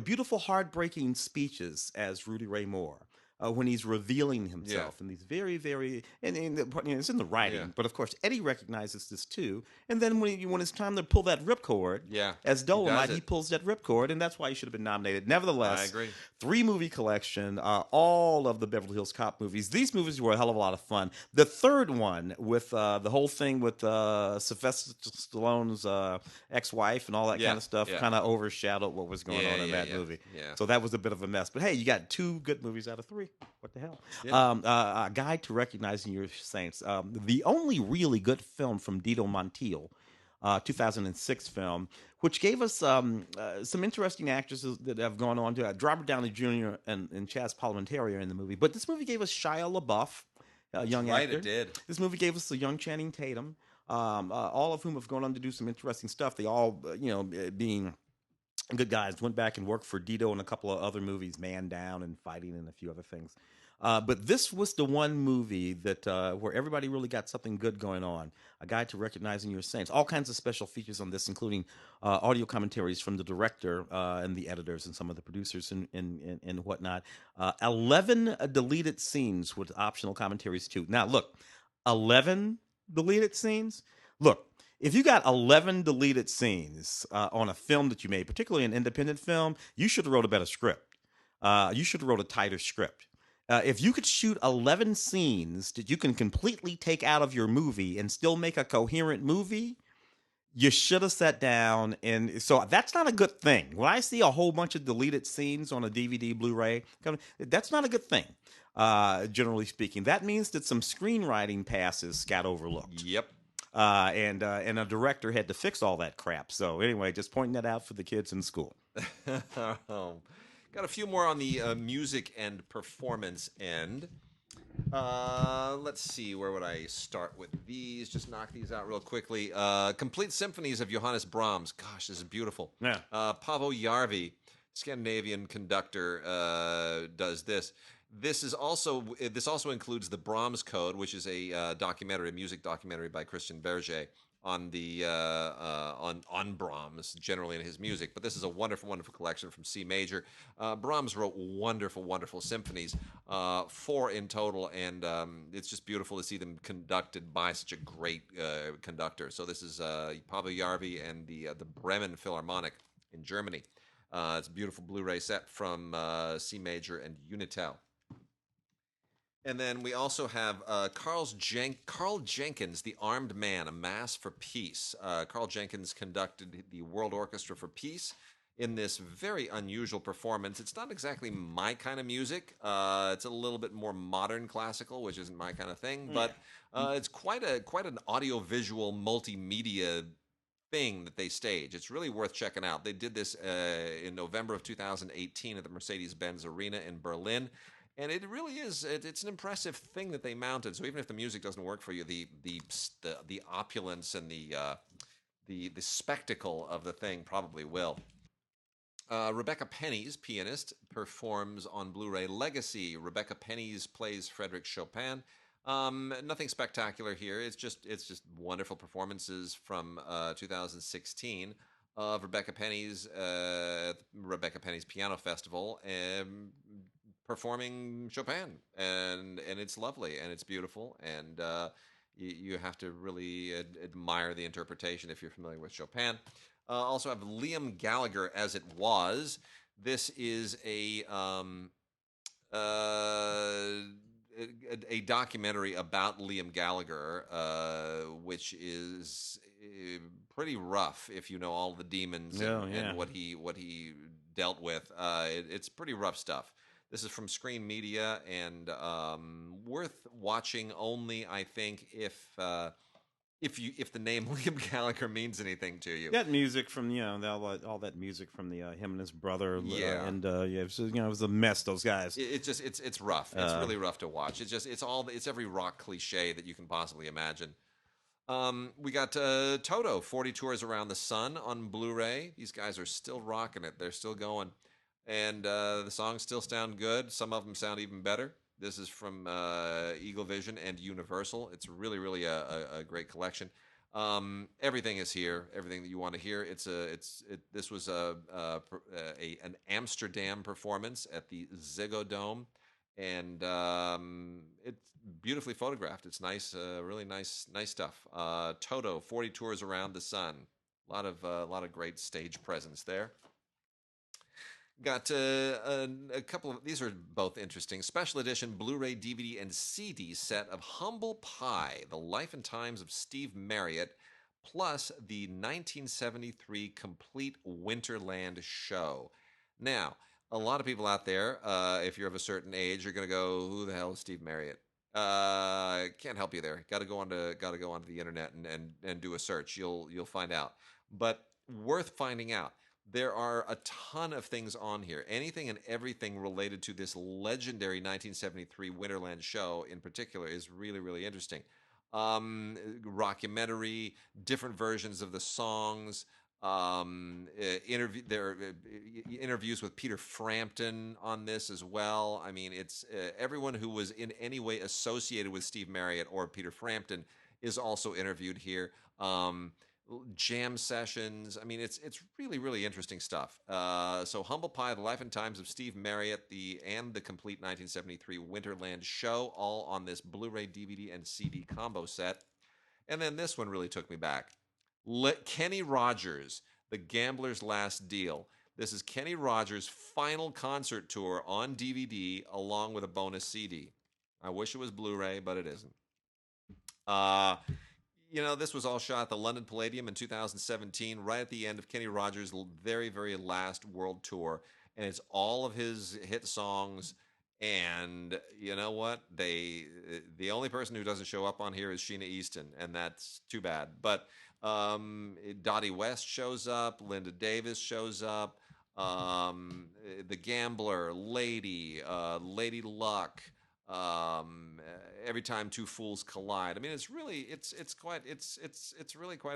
S2: Beautiful, heartbreaking speeches as Rudy Ray Moore. When he's revealing himself in these very, very, and it's in the writing,
S1: Yeah.
S2: but of course Eddie recognizes this too. And then when it's time to pull that ripcord,
S1: Yeah,
S2: as Dolomite,
S1: it.
S2: he pulls that ripcord, and that's why he should have been nominated. Nevertheless,
S1: I agree.
S2: 3-movie collection, all of the Beverly Hills Cop movies. These movies were a hell of a lot of fun. The third one with the whole thing with Sylvester Stallone's ex-wife and all that
S1: Yeah,
S2: kind of stuff
S1: yeah.
S2: kind of overshadowed what was going on in that
S1: yeah.
S2: movie.
S1: Yeah.
S2: So that was a bit of a mess. But hey, you got 2 good movies out of 3. What the hell?
S1: Yeah.
S2: A Guide to Recognizing Your Saints. The only really good film from Dito Montiel. 2006 film, which gave us some interesting actresses that have gone on to Robert Downey Jr. and Chaz Palminteri are in the movie. But this movie gave us Shia LaBeouf, a young
S1: Right,
S2: actor.
S1: it did.
S2: This movie gave us a young Channing Tatum, all of whom have gone on to do some interesting stuff. They all, being good guys, went back and worked for Dito in a couple of other movies, Man Down and Fighting and a few other things. But this was the one movie that where everybody really got something good going on. A Guide to Recognizing Your Saints. All kinds of special features on this, including audio commentaries from the director and the editors and some of the producers and whatnot. 11 deleted scenes with optional commentaries too. Now, look, 11 deleted scenes? Look, if you got 11 deleted scenes on a film that you made, particularly an independent film, you should have wrote a better script. You should have wrote a tighter script. If you could shoot 11 scenes that you can completely take out of your movie and still make a coherent movie, you should have sat down. And so that's not a good thing. When I see a whole bunch of deleted scenes on a DVD, Blu-ray, that's not a good thing, generally speaking. That means that some screenwriting passes got overlooked.
S1: Yep.
S2: And a director had to fix all that crap. So anyway, just pointing that out for the kids in school.
S1: Got a few more on the music and performance end. Let's see, where would I start with these? Just knock these out real quickly. Complete Symphonies of Johannes Brahms. Gosh, this is beautiful.
S2: Yeah.
S1: Paavo Järvi, Scandinavian conductor, does this. This also includes the Brahms Code, which is a music documentary by Christian Berger on the on Brahms generally in his music. But this is a wonderful, wonderful collection from C major. Brahms wrote wonderful, wonderful symphonies, 4 in total, and it's just beautiful to see them conducted by such a great conductor. So this is Paavo Järvi and the Bremen Philharmonic in Germany. It's a beautiful Blu-ray set from C major and Unitel. And then we also have Carl Jenkins, The Armed Man, A Mass for Peace. Carl Jenkins conducted the World Orchestra for Peace in this very unusual performance. It's not exactly my kind of music. It's a little bit more modern classical, which isn't my kind of thing. But it's quite an audiovisual multimedia thing that they stage. It's really worth checking out. They did this in November of 2018 at the Mercedes-Benz Arena in Berlin. And it really is. It's an impressive thing that they mounted. So even if the music doesn't work for you, the opulence and the the spectacle of the thing probably will. Rebecca Penny's pianist performs on Blu-ray Legacy. Rebecca Penny's plays Frederick Chopin. Nothing spectacular here. It's just wonderful performances from 2016 of Rebecca Penny's Piano Festival, performing Chopin, and it's lovely and it's beautiful, and you have to really admire the interpretation if you're familiar with Chopin. Also have Liam Gallagher as It Was. This is a documentary about Liam Gallagher, which is pretty rough if you know all the demons and what he dealt with. It's pretty rough stuff. This is from Screen Media, and worth watching only, I think, if the name Liam Gallagher means anything to you.
S2: That music from all that music from the him and his brother, and it was a mess. Those guys.
S1: It's rough. It's really rough to watch. It's every rock cliche that you can possibly imagine. We got Toto, 40 Tours Around the Sun on Blu-ray. These guys are still rocking it. They're still going, and the songs still sound good. Some of them sound even better. This is from Eagle Vision and Universal. It's really, really a great collection. Everything is here. Everything that you want to hear. This was an Amsterdam performance at the Ziggo Dome, and it's beautifully photographed. It's nice, really nice stuff. Toto, 40 Tours Around the Sun. A lot of great stage presence there. Got a couple of, these are both interesting. Special edition Blu-ray, DVD, and CD set of Humble Pie, The Life and Times of Steve Marriott, plus the 1973 complete Winterland show. Now, a lot of people out there, if you're of a certain age, are going to go, who the hell is Steve Marriott? Can't help you there. Got to go onto the internet and do a search. You'll find out. But worth finding out. There are a ton of things on here. Anything and everything related to this legendary 1973 Winterland show in particular is really, really interesting. Rockumentary, different versions of the songs, interviews with Peter Frampton on this as well. I mean, it's everyone who was in any way associated with Steve Marriott or Peter Frampton is also interviewed here. Jam sessions. I mean, it's really, really interesting stuff. So Humble Pie, The Life and Times of Steve Marriott, and the complete 1973 Winterland show, all on this Blu-ray, DVD, and CD combo set. And then this one really took me back. Kenny Rogers, The Gambler's Last Deal. This is Kenny Rogers' final concert tour on DVD, along with a bonus CD. I wish it was Blu-ray, but it isn't. This was all shot at the London Palladium in 2017, right at the end of Kenny Rogers' very, very last world tour. And it's all of his hit songs. And you know what? The only person who doesn't show up on here is Sheena Easton, and that's too bad. But Dottie West shows up, Linda Davis shows up, The Gambler, Lady Luck, Every Time Two Fools Collide. I mean, it's really quite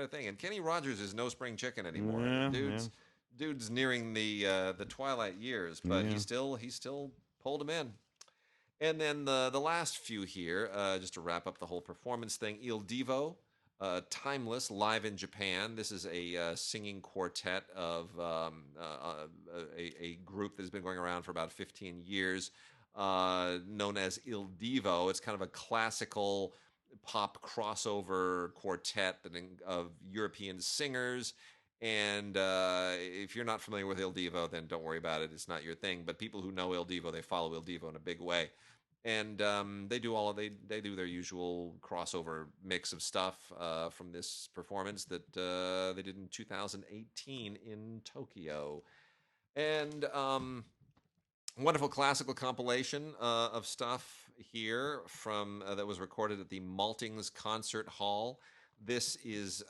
S1: a thing. And Kenny Rogers is no spring chicken anymore.
S2: Yeah,
S1: Dude's nearing the twilight years, but he still pulled him in. And then the last few here, just to wrap up the whole performance thing, Il Divo, Timeless, live in Japan. This is a singing quartet of a group that has been going around for about 15 years, known as Il Divo. It's kind of a classical pop crossover quartet of European singers. And if you're not familiar with Il Divo, then don't worry about it. It's not your thing. But people who know Il Divo, they follow Il Divo in a big way. And they do they do their usual crossover mix of stuff from this performance that they did in 2018 in Tokyo. And wonderful classical compilation of stuff here from that was recorded at the Maltings Concert Hall. This is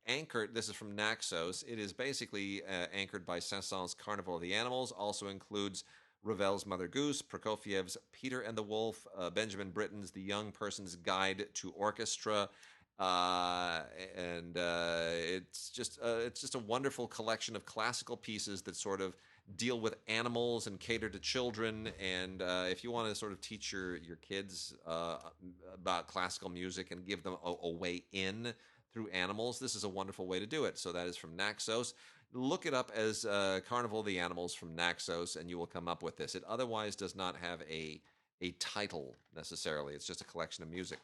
S1: anchored. This is from Naxos. It is basically anchored by Saint-Saëns' Carnival of the Animals. Also includes Ravel's Mother Goose, Prokofiev's Peter and the Wolf, Benjamin Britten's The Young Person's Guide to Orchestra, and it's just a wonderful collection of classical pieces that sort of deal with animals and cater to children. And if you want to sort of teach your kids about classical music and give them a way in through animals, this is a wonderful way to do it. So that is from Naxos. Look it up as Carnival of the Animals from Naxos, and you will come up with this. It otherwise does not have a title necessarily. It's just a collection of music.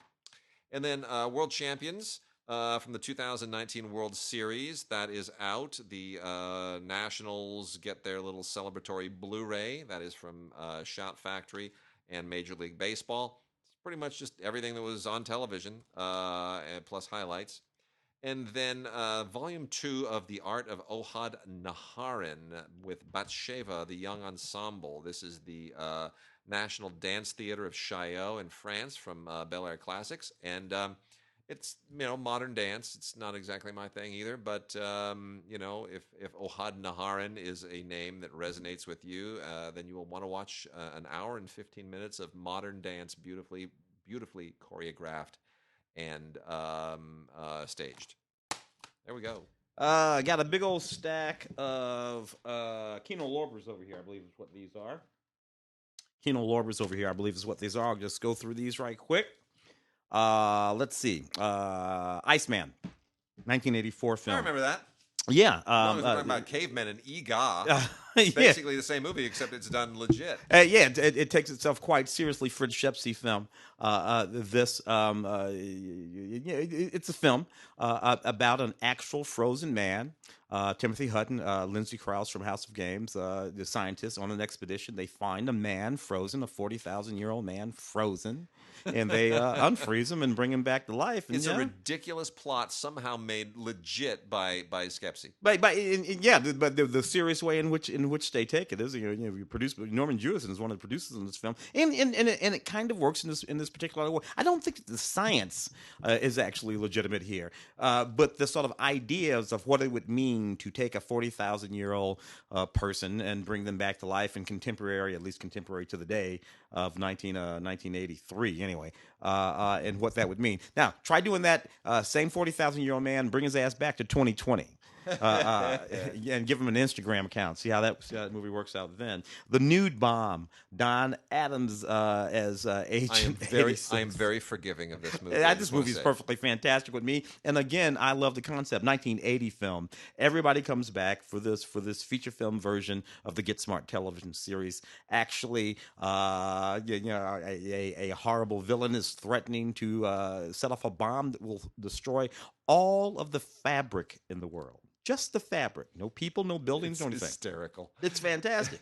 S1: And then World Champions from the 2019 World Series. That is out. The Nationals get their little celebratory Blu-ray. That is from Shout Factory and Major League Baseball. It's pretty much just everything that was on television, plus highlights. And then Volume 2 of The Art of Ohad Naharin with Batsheva, the Young Ensemble. This is the National Dance Theater of Chaillot in France from Bel Air Classics. And it's, modern dance. It's not exactly my thing either. But, if Ohad Naharin is a name that resonates with you, then you will want to watch an hour and 15 minutes of modern dance, beautifully choreographed and staged. There we go.
S2: I got a big old stack of Kino Lorbers over here, I believe is what these are. Kino Lorbers over here, I believe is what these are. I'll just go through these right quick. Let's see. Iceman, 1984 film.
S1: I remember that.
S2: Yeah.
S1: As long as we're talking about cavemen and Ega. It's basically the same movie, except it's done legit.
S2: It takes itself quite seriously. Fritz Shepsey film. It's a film about an actual frozen man. Timothy Hutton, Lindsay Krause from House of Games, the scientists on an expedition. They find a man frozen, a 40,000-year-old man frozen, and they unfreeze him and bring him back to life. And,
S1: it's a ridiculous plot, somehow made legit by Skepsy.
S2: But the serious way in which they take it is, you produce Norman Jewison is one of the producers in this film, and it kind of works in this particular way. I don't think the science is actually legitimate here, but the sort of ideas of what it would mean to take a 40,000-year-old person and bring them back to life in at least contemporary to the day of 1983 anyway, and what that would mean. Now, try doing that same 40,000-year-old man, bring his ass back to 2020. And give him an Instagram account. See how that movie works out then. The Nude Bomb. Don Adams as Agent 86.
S1: I am very forgiving of this movie.
S2: This movie is perfectly fantastic with me. And again, I love the concept. 1980 film. Everybody comes back for this feature film version of the Get Smart television series. Actually, a horrible villain is threatening to set off a bomb that will destroy all of the fabric in the world. Just the fabric. No people, no buildings, no anything.
S1: Hysterical.
S2: It's fantastic.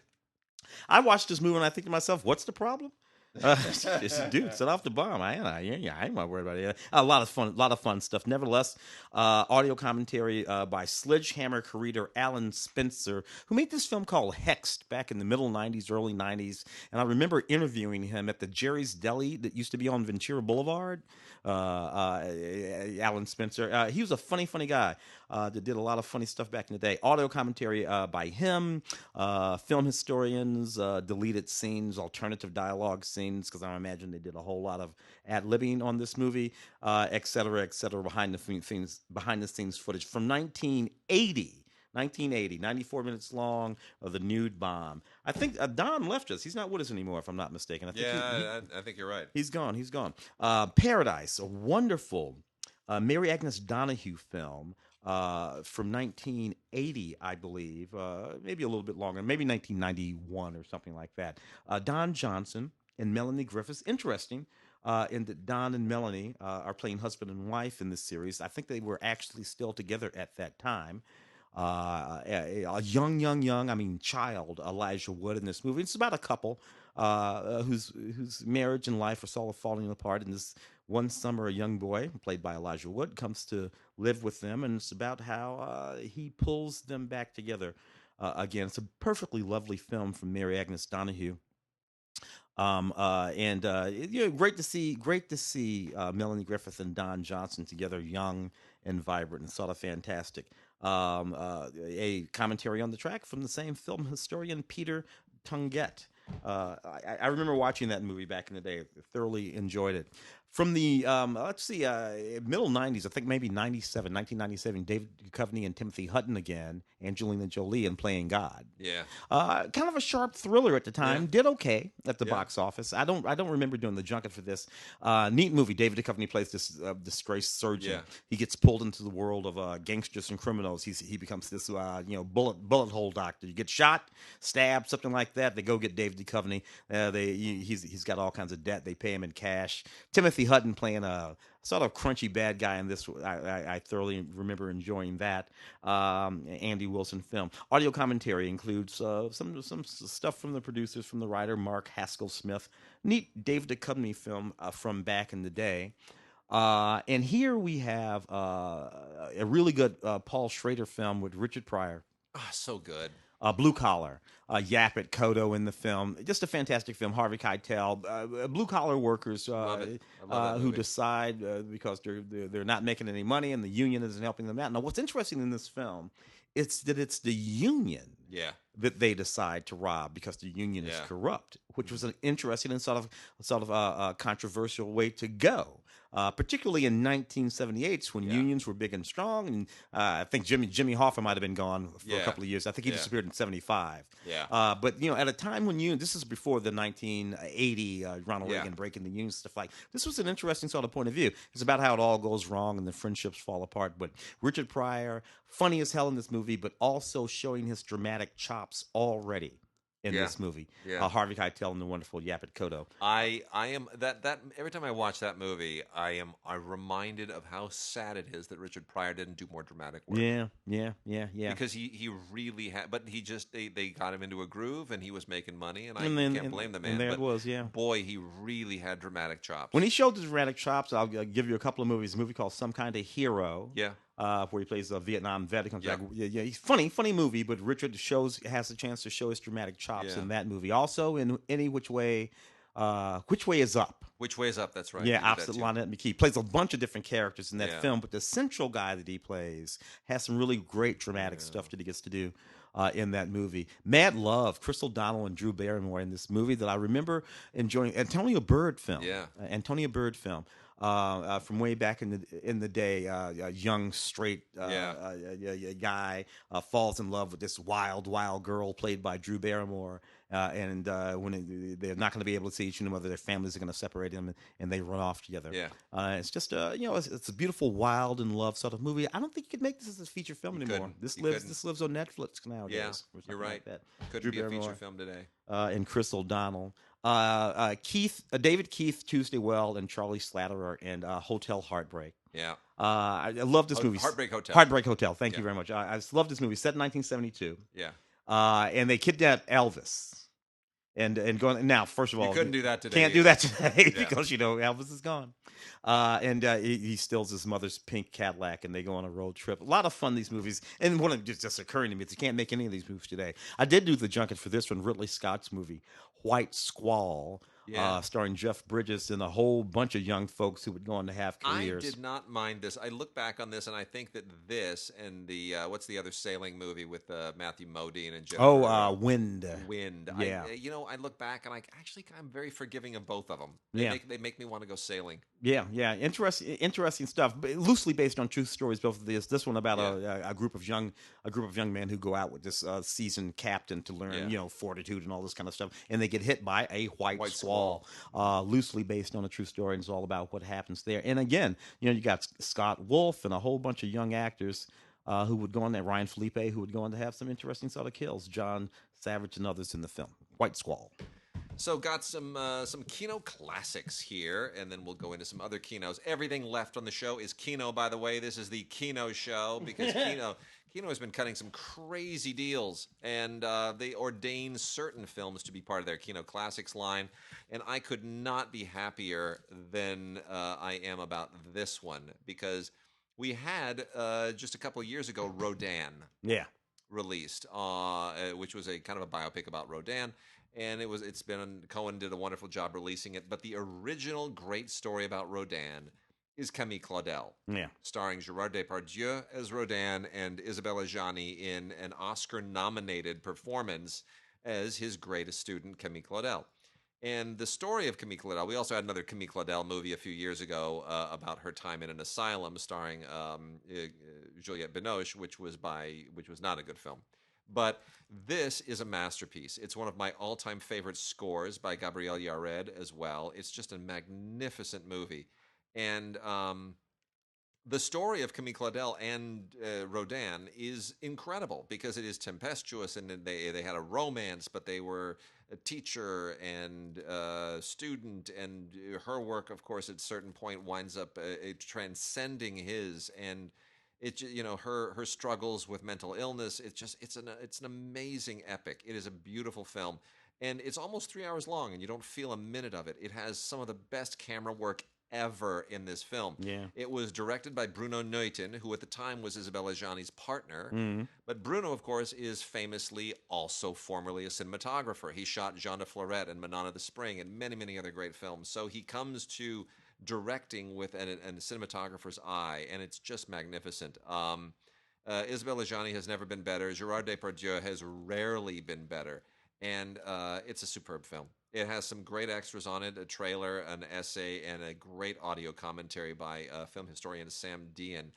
S2: I watched this movie and I think to myself, what's the problem? Dude, set off the bomb. I ain't worried about it. A lot of fun stuff. Nevertheless, audio commentary by Sledgehammer creator Alan Spencer, who made this film called Hexed back in the middle 90s, early 90s. And I remember interviewing him at the Jerry's Deli that used to be on Ventura Boulevard. Alan Spencer. He was a funny guy that did a lot of funny stuff back in the day. Audio commentary by him, film historians, deleted scenes, alternative dialogue scenes, because I imagine they did a whole lot of ad-libbing on this movie, et cetera, behind the scenes footage from 1980. 94 minutes long of The Nude Bomb. I think Don left us. He's not with us anymore, if I'm not mistaken. I
S1: think you're right.
S2: He's gone. Paradise, a wonderful Mary Agnes Donahue film from 1980, I believe. Maybe a little bit longer, maybe 1991 or something like that. Don Johnson and Melanie Griffiths. Interesting. In that Don and Melanie are playing husband and wife in this series. I think they were actually still together at that time. A young child Elijah Wood in this movie. It's about a couple whose marriage and life are sort of falling apart. And this one summer, a young boy played by Elijah Wood comes to live with them, and it's about how he pulls them back together again. It's a perfectly lovely film from Mary Agnes Donahue. Great to see Melanie Griffith and Don Johnson together, young and vibrant, and sort of fantastic. A commentary on the track from the same film historian Peter Tunget. I remember watching that movie back in the day. Thoroughly enjoyed it. From the let's see, middle '90s, I think maybe 1997, David Duchovny and Timothy Hutton again, Angelina Jolie and Playing God.
S1: Yeah.
S2: Kind of a sharp thriller at the
S1: Yeah.
S2: time. Did okay at the
S1: Yeah.
S2: box office. I don't remember doing the junket for this. Neat movie. David Duchovny plays this disgraced surgeon.
S1: Yeah.
S2: He gets pulled into the world of gangsters and criminals. He becomes this bullet hole doctor. You get shot, stabbed, something like that. They go get David Duchovny. He's got all kinds of debt. They pay him in cash. Timothy Hutton playing a sort of crunchy bad guy in this. I thoroughly remember enjoying that Andy Wilson film. Audio commentary includes some stuff from the producers, from the writer Mark Haskell Smith. Neat David Duchovny film from back in the day. And here we have a really good Paul Schrader film with Richard Pryor.
S1: Ah, so good.
S2: Blue Collar, Yaphet Kotto in the film. Just a fantastic film. Harvey Keitel, blue collar workers
S1: Love it. I love that
S2: who
S1: movie.
S2: decide because they're not making any money and the union isn't helping them out. Now, what's interesting in this film is that it's the union
S1: Yeah.
S2: that they decide to rob because the union is
S1: Yeah.
S2: corrupt, which was an interesting and sort of controversial way to go. Particularly in 1978, when
S1: Yeah.
S2: unions were big and strong, and I think Jimmy Hoffa might have been gone for a
S1: Yeah.
S2: couple of years. I think he
S1: Yeah.
S2: disappeared in '75.
S1: Yeah.
S2: But at a time when this is before the 1980 Ronald
S1: Yeah.
S2: Reagan breaking the union stuff. Like this was an interesting sort of point of view. It's about how it all goes wrong and the friendships fall apart. But Richard Pryor, funny as hell in this movie, but also showing his dramatic chops already in
S1: Yeah.
S2: this movie.
S1: Yeah.
S2: Harvey Keitel and the wonderful Yaphet Kotto.
S1: I am that every time I watch that movie, I'm reminded of how sad it is that Richard Pryor didn't do more dramatic work.
S2: Yeah.
S1: Because he really had, but he just they got him into a groove and he was making money, and I
S2: And
S1: can't blame the man.
S2: And there
S1: but
S2: it was, yeah.
S1: boy, he really had dramatic chops.
S2: When he showed the dramatic chops, I'll give you a couple of movies. A movie called Some Kind of Hero.
S1: Yeah.
S2: Where he plays a Vietnam vet. He comes
S1: Yeah.
S2: back. Yeah, he's funny movie, but Richard has a chance to show his dramatic chops
S1: Yeah.
S2: in that movie. Also in Any Which Way Is Up.
S1: Which Way Is Up? That's right.
S2: Yeah,
S1: He did that
S2: opposite
S1: too.
S2: Lynette McKee. Plays a bunch of different characters in that
S1: Yeah.
S2: film, but the central guy that he plays has some really great dramatic
S1: Yeah.
S2: stuff that he gets to do in that movie. Mad Love, Crystal Donnell and Drew Barrymore in this movie that I remember enjoying. Antonio Bird film.
S1: Yeah.
S2: Antonio Bird film. From way back in the day, a young straight guy falls in love with this wild girl played by Drew Barrymore, and they're not going to be able to see each other, their families are going to separate them, and they run off together.
S1: Yeah.
S2: It's just it's a beautiful wild and love sort of movie. I don't think you could make this as a feature film
S1: You
S2: anymore.
S1: couldn't.
S2: This
S1: You
S2: lives
S1: couldn't.
S2: this lives on Netflix nowadays.
S1: Yeah,
S2: or something
S1: you're right.
S2: Like that.
S1: Couldn't
S2: Drew
S1: be a feature
S2: Barrymore.
S1: film today.
S2: And Crystal Donnell. David Keith, Tuesday Well, and Charlie Slatterer in Hotel Heartbreak.
S1: Yeah.
S2: I love this movie.
S1: Heartbreak Hotel.
S2: Heartbreak Hotel. Thank
S1: Yeah.
S2: you very much. I just love this movie. Set in 1972.
S1: Yeah.
S2: And they kidnapped Elvis. And going now. First of all,
S1: You couldn't do that today.
S2: Can't do that today
S1: Yeah.
S2: because Elvis is gone. And he steals his mother's pink Cadillac, and they go on a road trip. A lot of fun, these movies. And one of just occurring to me is you can't make any of these movies today. I did do the junket for this one, Ridley Scott's movie, White Squall,
S1: Yeah.
S2: starring Jeff Bridges and a whole bunch of young folks who would go on to have careers.
S1: I did not mind this. I look back on this, and I think that this and the what's the other sailing movie with Matthew Modine and Jennifer?
S2: Wind.
S1: Wind.
S2: Yeah.
S1: I look back and I'm very forgiving of both of them.
S2: Yeah.
S1: They make me want to go sailing.
S2: Yeah. Interesting stuff. But loosely based on true stories. Both of these. This one about a group of young men who go out with this seasoned captain to learn, fortitude and all this kind of stuff, and they get hit by a white squall. Loosely based on a true story, and it's all about what happens there. And again, you got Scott Wolf and a whole bunch of young actors who would go on there. Ryan Felipe, who would go on to have some interesting sort of kills. John Savage and others in the film. White Squall.
S1: So got some Kino classics here, and then we'll go into some other Kinos. Everything left on the show is Kino, by the way. This is the Kino show because Kino has been cutting some crazy deals, and they ordain certain films to be part of their Kino Classics line, and I could not be happier than I am about this one because we had just a couple of years ago Rodan released, which was a kind of a biopic about Rodan. And Cohen did a wonderful job releasing it. But the original great story about Rodan is Camille Claudel, starring Gerard Depardieu as Rodan and Isabelle Adjani in an Oscar-nominated performance as his greatest student, Camille Claudel. And the story of Camille Claudel, we also had another Camille Claudel movie a few years ago about her time in an asylum, starring Juliette Binoche, which was not a good film. But this is a masterpiece. It's one of my all-time favorite scores by Gabriel Yared as well. It's just a magnificent movie, and the story of Camille Claudel and Rodin is incredible because it is tempestuous, and they had a romance, but they were a teacher and student, and her work, of course, at a certain point winds up transcending his, and her struggles with mental illness. It's an amazing epic. It is a beautiful film. And it's almost 3 hours long, and you don't feel a minute of it. It has some of the best camera work ever in this film.
S2: Yeah.
S1: It was directed by Bruno Neuten, who at the time was Isabelle Adjani's partner.
S2: Mm-hmm.
S1: But Bruno, of course, is famously also formerly a cinematographer. He shot Jean de Florette and Madonna the Spring and many, many other great films. So he comes to directing with a cinematographer's eye, and it's just magnificent. Isabelle Adjani has never been better. Gerard Depardieu has rarely been better. And it's a superb film. It has some great extras on it, a trailer, an essay, and a great audio commentary by film historian Sam Dean,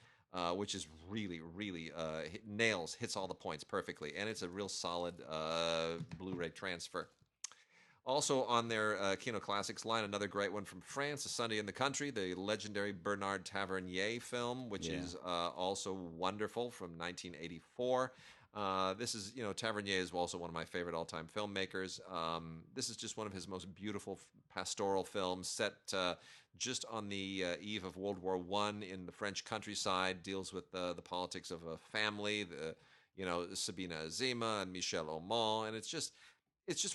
S1: which is really, really hits all the points perfectly. And it's a real solid Blu-ray transfer. Also on their Kino Classics line, another great one from France, A Sunday in the Country, the legendary Bernard Tavernier film, which is also wonderful, from 1984. This is, Tavernier is also one of my favorite all-time filmmakers. This is just one of his most beautiful pastoral films, set just on the eve of World War I in the French countryside. Deals with the politics of a family, Sabina Azima and Michel Aumont, and it's just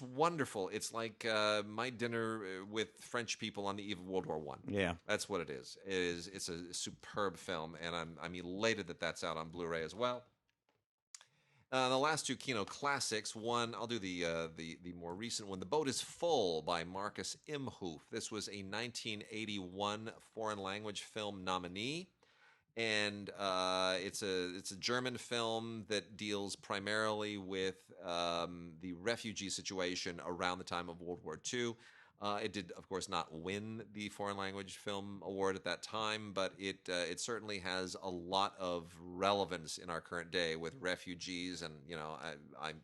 S1: wonderful. It's like my dinner with French people on the eve of World War I.
S2: Yeah,
S1: that's what it is. It's a superb film, and I'm elated that that's out on Blu-ray as well. The last two Kino classics. One, I'll do the more recent one. The Boat is Full by Marcus Imhoff. This was a 1981 foreign language film nominee, and it's a German film that deals primarily with the refugee situation around the time of World War II. It did, of course, not win the Foreign Language Film Award at that time, but it certainly has a lot of relevance in our current day with refugees. And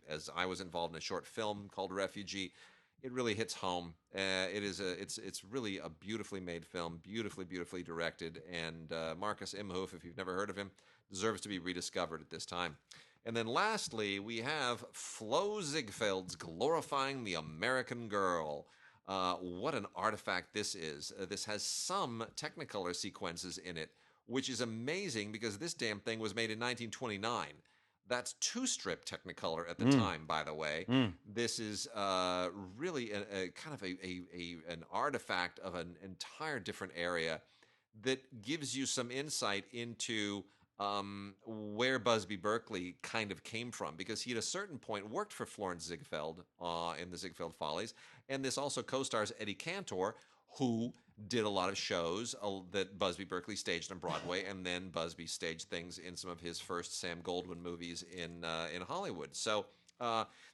S1: as I was involved in a short film called Refugee, it really hits home. It's really a beautifully made film, beautifully directed, and Marcus Imhoff, if you've never heard of him, deserves to be rediscovered at this time. And then lastly, we have Flo Ziegfeld's Glorifying the American Girl. What an artifact this is. This has some Technicolor sequences in it, which is amazing because this damn thing was made in 1929. That's two-strip Technicolor at the time, by the way. This is really a kind of an artifact of an entire different area that gives you some insight into where Busby Berkeley kind of came from, because he at a certain point worked for Florence Ziegfeld in the Ziegfeld Follies, and this also co-stars Eddie Cantor, who did a lot of shows that Busby Berkeley staged on Broadway, and then Busby staged things in some of his first Sam Goldwyn movies in Hollywood. So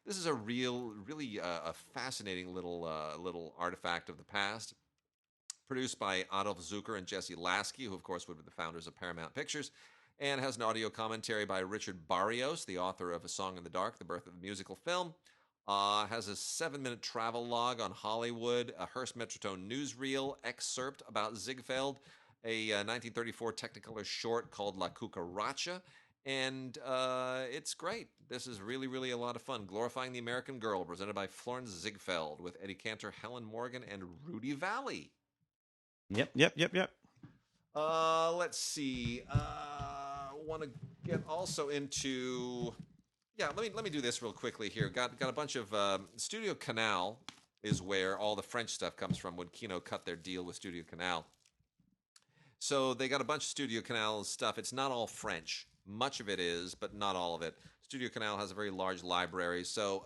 S1: this is really a fascinating little artifact of the past, produced by Adolf Zucker and Jesse Lasky, who of course would be the founders of Paramount Pictures, and has an audio commentary by Richard Barrios, the author of A Song in the Dark, the birth of the musical film. Has a 7-minute travel log on Hollywood, a Hearst Metrotone newsreel excerpt about Ziegfeld, a 1934 Technicolor short called La Cucaracha, and it's great. This is really a lot of fun. Glorifying the American Girl, presented by Florence Ziegfeld, with Eddie Cantor, Helen Morgan, and Rudy Valley.
S2: Yep.
S1: Let's see. Want to get also into... Yeah, let me do this real quickly here. Got a bunch of Studio Canal is where all the French stuff comes from when Kino cut their deal with Studio Canal. So they got a bunch of Studio Canal stuff. It's not all French. Much of it is, but not all of it. Studio Canal has a very large library. So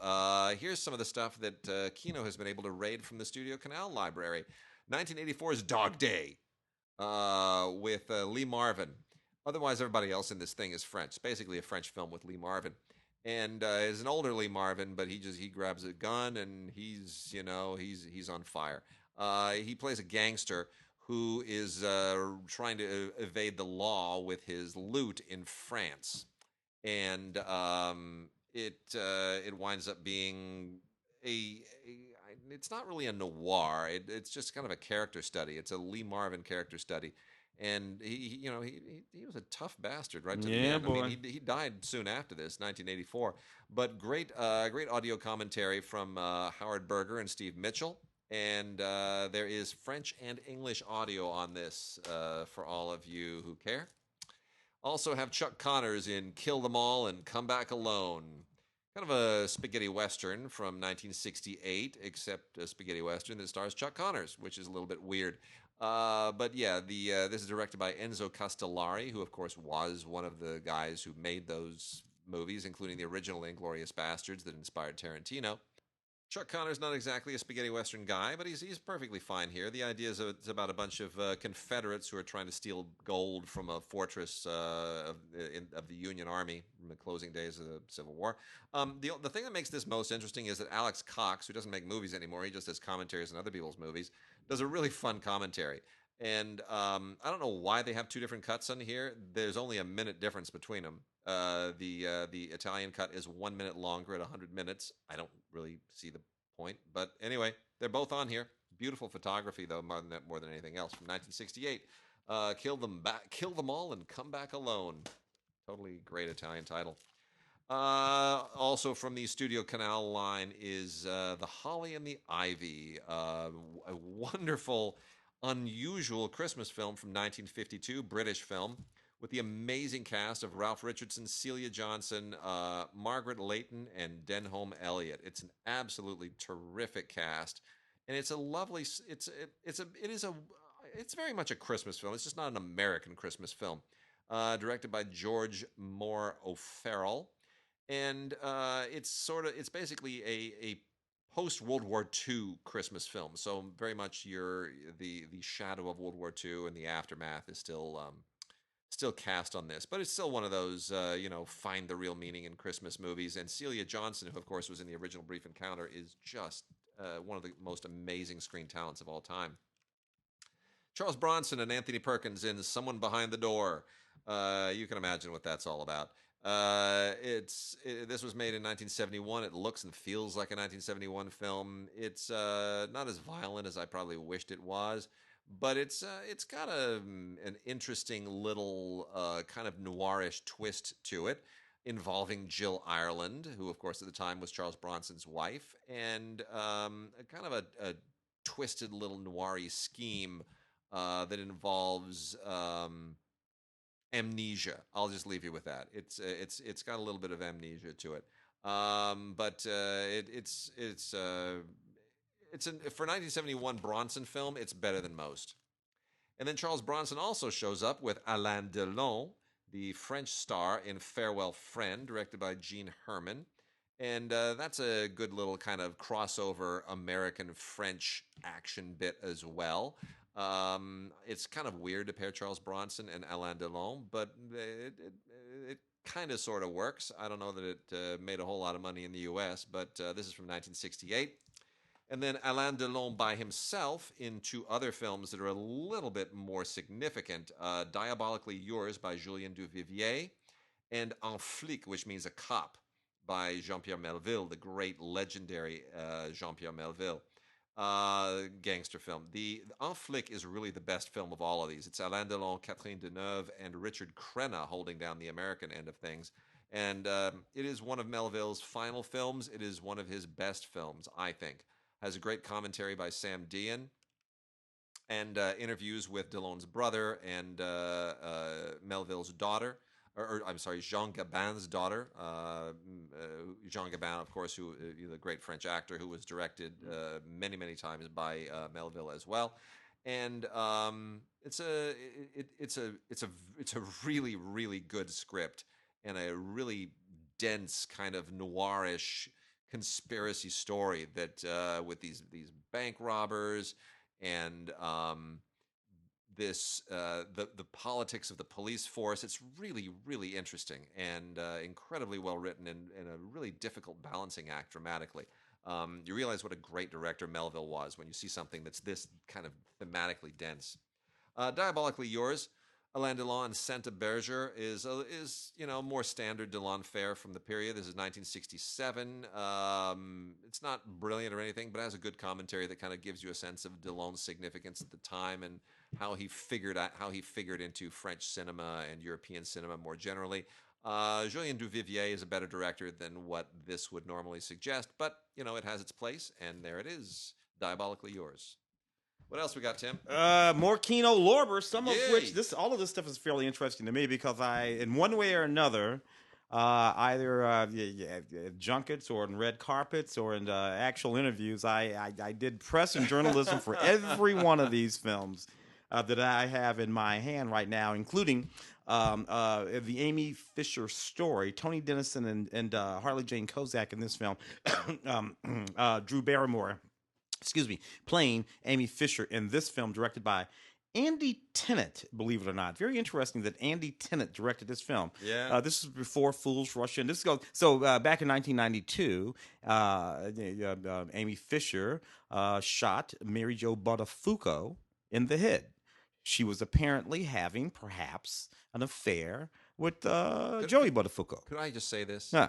S1: here's some of the stuff that Kino has been able to raid from the Studio Canal library. 1984's Dog Day with Lee Marvin. Otherwise, everybody else in this thing is French. It's basically a French film with Lee Marvin. and is an older Lee Marvin, but he grabs a gun and he's on fire. He plays a gangster who is trying to evade the law with his loot in France, and it winds up being it's not really a noir. It's just kind of a character study. It's a Lee Marvin character study, and he was a tough bastard right to the
S2: Yeah,
S1: end. I mean,
S2: boy.
S1: he died soon after this, 1984. But great audio commentary from Howard Berger and Steve Mitchell. And there is French and English audio on this for all of you who care. Also have Chuck Connors in Kill Them All and Come Back Alone. Kind of a spaghetti western from 1968, except a spaghetti western that stars Chuck Connors, which is a little bit weird. But yeah, this is directed by Enzo Castellari, who of course was one of the guys who made those movies, including the original Inglourious Bastards that inspired Tarantino. Chuck Connor's not exactly a spaghetti western guy, but he's perfectly fine here. The idea is it's about a bunch of Confederates who are trying to steal gold from a fortress of the Union Army in the closing days of the Civil War. The thing that makes this most interesting is that Alex Cox, who doesn't make movies anymore, he just does commentaries on other people's movies, does a really fun commentary. And I don't know why they have two different cuts on here. There's only a minute difference between them. The Italian cut is 1 minute longer at 100 minutes. I don't really see the point, but anyway, they're both on here. Beautiful photography, though, more than anything else, from 1968. Kill them all, and come back alone. Totally great Italian title. Also from the Studio Canal line is The Holly and the Ivy, a wonderful, unusual Christmas film from 1952, British film, with the amazing cast of Ralph Richardson, Celia Johnson, Margaret Leighton, and Denholm Elliott. It's an absolutely terrific cast, and it's a lovely. It's very much a Christmas film. It's just not an American Christmas film. Directed by George Moore O'Farrell, and it's basically a post World War II Christmas film. So very much the shadow of World War II and the aftermath is still cast on this, but it's still one of those find the real meaning in Christmas movies. And Celia Johnson, who of course was in the original Brief Encounter, is just one of the most amazing screen talents of all time. Charles Bronson and Anthony Perkins in Someone Behind the Door. You can imagine what that's all about. This was made in 1971. It looks and feels like a 1971 film. It's not as violent as I probably wished it was, but it's got an interesting little kind of noirish twist to it, involving Jill Ireland, who of course at the time was Charles Bronson's wife, and kind of a twisted little noir scheme that involves amnesia. I'll just leave you with that. It's got a little bit of amnesia to it, but for 1971 Bronson film. It's better than most. And then Charles Bronson also shows up with Alain Delon, the French star in Farewell Friend, directed by Gene Herman. And that's a good little kind of crossover American-French action bit as well. It's kind of weird to pair Charles Bronson and Alain Delon, but it kind of sort of works. I don't know that it made a whole lot of money in the U.S., but this is from 1968. And then Alain Delon by himself in two other films that are a little bit more significant. Diabolically Yours by Julien Duvivier, and Un Flic, which means a cop, by Jean-Pierre Melville, the great legendary Jean-Pierre Melville. Gangster film. The Un Flic is really the best film of all of these. It's Alain Delon, Catherine Deneuve, and Richard Crenna holding down the American end of things. And it is one of Melville's final films. It is one of his best films, I think. Has a great commentary by Sam Dean, and interviews with Delon's brother and Melville's daughter, or I'm sorry, Jean Gabin's daughter. Jean Gabin, of course, who the great French actor who was directed many, many times by Melville as well. And it's a really, really good script, and a really dense kind of noirish conspiracy story that with these bank robbers and the politics of the police force. It's really, really interesting and incredibly well written, and a really difficult balancing act dramatically. You realize what a great director Melville was when you see something that's this kind of thematically dense. Diabolically Yours, Alain Delon and Santa Berger is more standard Delon fare from the period. This is 1967. It's not brilliant or anything, but it has a good commentary that kind of gives you a sense of Delon's significance at the time and how he figured into French cinema and European cinema more generally. Julien Duvivier is a better director than what this would normally suggest, but it has its place, and there it is, Diabolically Yours. What else we got, Tim?
S2: More Kino Lorber, some of
S1: Yay.
S2: which all of this stuff is fairly interesting to me because in one way or another, either junkets or in red carpets or in actual interviews, I did press and journalism for every one of these films that I have in my hand right now, including the Amy Fisher story. Tony Dennison and Harley Jane Kozak in this film, Drew Barrymore, playing Amy Fisher in this film, directed by Andy Tennant, believe it or not. Very interesting that Andy Tennant directed this film.
S1: Yeah.
S2: This is before Fools Rush In. Back in 1992, Amy Fisher shot Mary Jo Buttafuoco in the head. She was apparently having, perhaps, an affair with Joey Buttafuoco.
S1: Could I just say this?
S2: Yeah.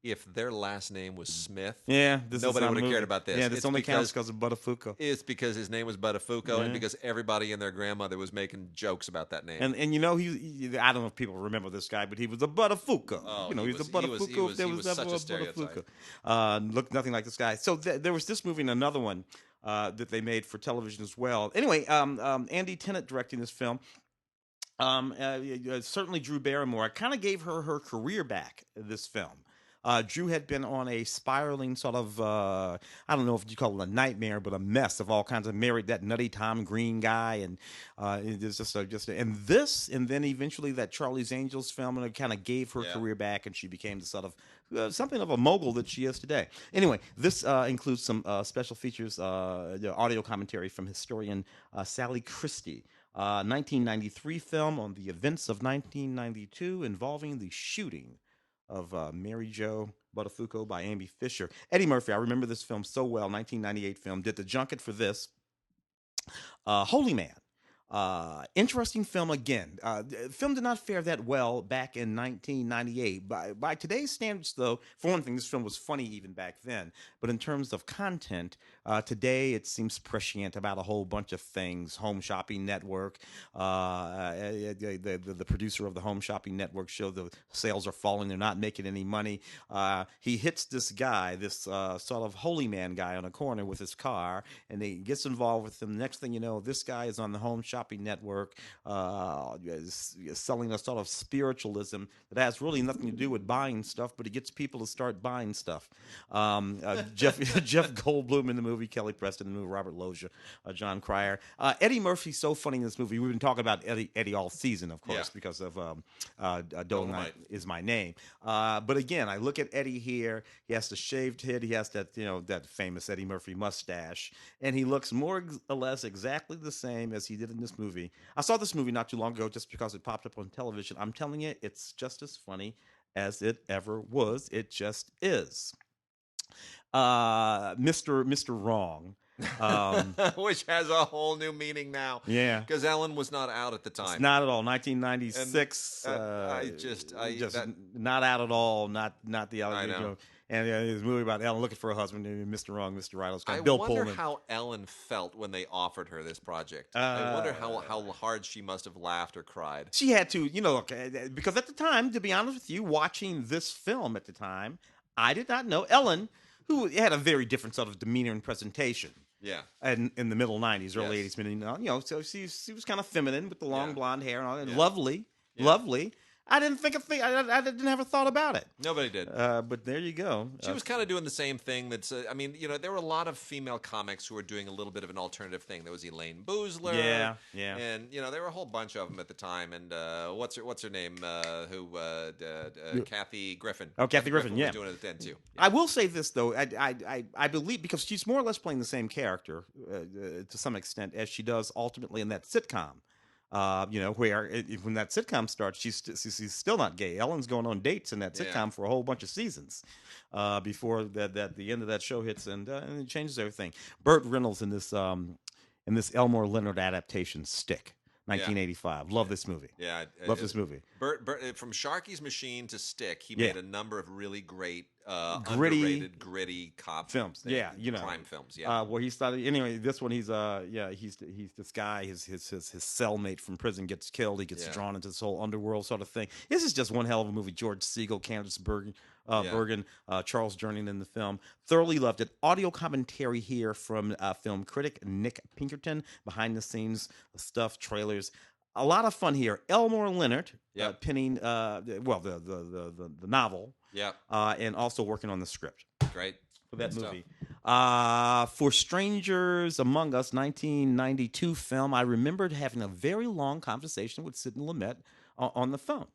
S1: If their last name was Smith,
S2: nobody
S1: would have cared about this.
S2: Yeah, this only counts because of Buttafuoco.
S1: It's because his name was Buttafuoco, and because everybody and their grandmother was making jokes about that name.
S2: And he I don't know if people remember this guy, but he was a Buttafuoco.
S1: Oh,
S2: he's a Buttafuoco.
S1: He was such a stereotype.
S2: Looked nothing like this guy. So there was this movie and another one that they made for television as well. Anyway, Andy Tennant directing this film. Certainly Drew Barrymore. Kind of gave her career back, this film. Drew had been on a spiraling sort of, I don't know if you call it a nightmare, but a mess of all kinds of married, that nutty Tom Green guy. And it's and then eventually that Charlie's Angels film, and it kind of gave her career back, and she became the sort of something of a mogul that she is today. Anyway, this includes some special features, audio commentary from historian Sally Christie. 1993 film on the events of 1992 involving the shooting of Mary Jo Buttafuoco by Amy Fisher. Eddie Murphy, I remember this film so well, 1998 film, did the junket for this. Holy Man. Interesting film again. Film did not fare that well back in 1998. By today's standards, though, for one thing, this film was funny even back then. But in terms of content, today it seems prescient about a whole bunch of things. Home Shopping Network, the producer of the Home Shopping Network show, the sales are falling. They're not making any money. He hits this guy, this sort of holy man guy on a corner with his car, and he gets involved with him. Next thing you know, this guy is on the Home Shopping Network, selling a sort of spiritualism that has really nothing to do with buying stuff, but it gets people to start buying stuff. Jeff Goldblum in the movie, Kelly Preston in the movie, Robert Loggia, John Cryer. Eddie Murphy's so funny in this movie. We've been talking about Eddie all season, of course, because of Dolomite is my name. But again, I look at Eddie here. He has the shaved head. He has that famous Eddie Murphy mustache, and he looks more or less exactly the same as he did in this movie. I saw this movie not too long ago just because it popped up on television. I'm telling you, it's just as funny as it ever was. It just is. Mr. Wrong.
S1: Which has a whole new meaning now.
S2: Yeah.
S1: Because Ellen was not out at the time.
S2: It's not at all. 1996. Not out at all. Not the Ellen.
S1: I know.
S2: And his movie about Ellen looking for a husband, Mr. Wrong, Mr. Right.
S1: I
S2: Bill
S1: wonder
S2: Pullman.
S1: how Ellen felt when they offered her this project. I wonder how hard she must have laughed or cried.
S2: She had to, because at the time, to be honest with you, watching this film at the time, I did not know Ellen, who had a very different sort of demeanor and presentation.
S1: Yeah.
S2: And in the middle 90s, early 80s, so she was kind of feminine with the long blonde hair and all that. Lovely. I didn't I didn't have a thought about it.
S1: Nobody did.
S2: But there you go.
S1: She was kind of doing the same thing. There were a lot of female comics who were doing a little bit of an alternative thing. There was Elaine Boozler.
S2: Yeah.
S1: And there were a whole bunch of them at the time. And what's her name? Kathy Griffin.
S2: Oh, Kathy Griffin.
S1: Was doing it then too. Yeah.
S2: I will say this though. I believe because she's more or less playing the same character to some extent as she does ultimately in that sitcom. Where when that sitcom starts, she's still not gay. Ellen's going on dates in that
S1: Yeah.
S2: sitcom for a whole bunch of seasons before that the end of that show hits, and it changes everything. Burt Reynolds in this Elmore Leonard adaptation, Stick,
S1: Yeah.
S2: 1985. Love this movie.
S1: Yeah.
S2: Love this movie.
S1: Bert, from Sharky's Machine to Stick, he
S2: Yeah.
S1: made a number of really great,
S2: Gritty
S1: underrated, gritty cop
S2: films. Yeah,
S1: crime films. Yeah.
S2: where he started. Anyway, this one he's this guy. His cellmate from prison gets killed. He gets
S1: Yeah.
S2: drawn into this whole underworld sort of thing. This is just one hell of a movie. George Segal, Candice Bergen, Charles Journey in the film. Thoroughly loved it. Audio commentary here from film critic Nick Pinkerton. Behind the scenes stuff, trailers. A lot of fun here. Elmore Leonard
S1: Yep.
S2: penning the novel.
S1: Yeah.
S2: And also working on the script
S1: Great.
S2: for that
S1: Good
S2: movie. For Strangers Among Us, 1992 film, I remembered having a very long conversation with Sidney Lumet on the phone.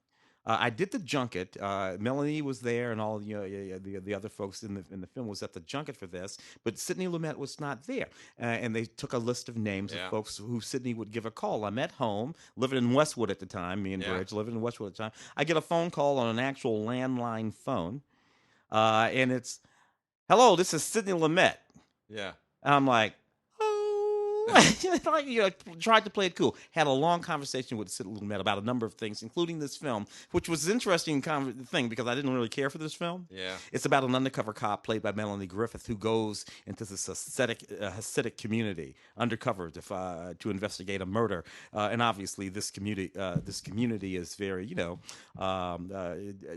S2: I did the junket. Melanie was there, and all the other folks in the film was at the junket for this. But Sidney Lumet was not there, and they took a list of names
S1: Yeah.
S2: of folks who Sidney would give a call. I'm at home, living in Westwood at the time. Me and
S1: Yeah.
S2: Bridge living in Westwood at the time. I get a phone call on an actual landline phone, and it's, "Hello, this is Sidney Lumet."
S1: Yeah.
S2: And I'm like, tried to play it cool. Had a long conversation with Sidney Lumet about a number of things, including this film, which was an interesting thing because I didn't really care for this film.
S1: Yeah.
S2: It's about an undercover cop played by Melanie Griffith who goes into this Hasidic community undercover to investigate a murder, and obviously this community is very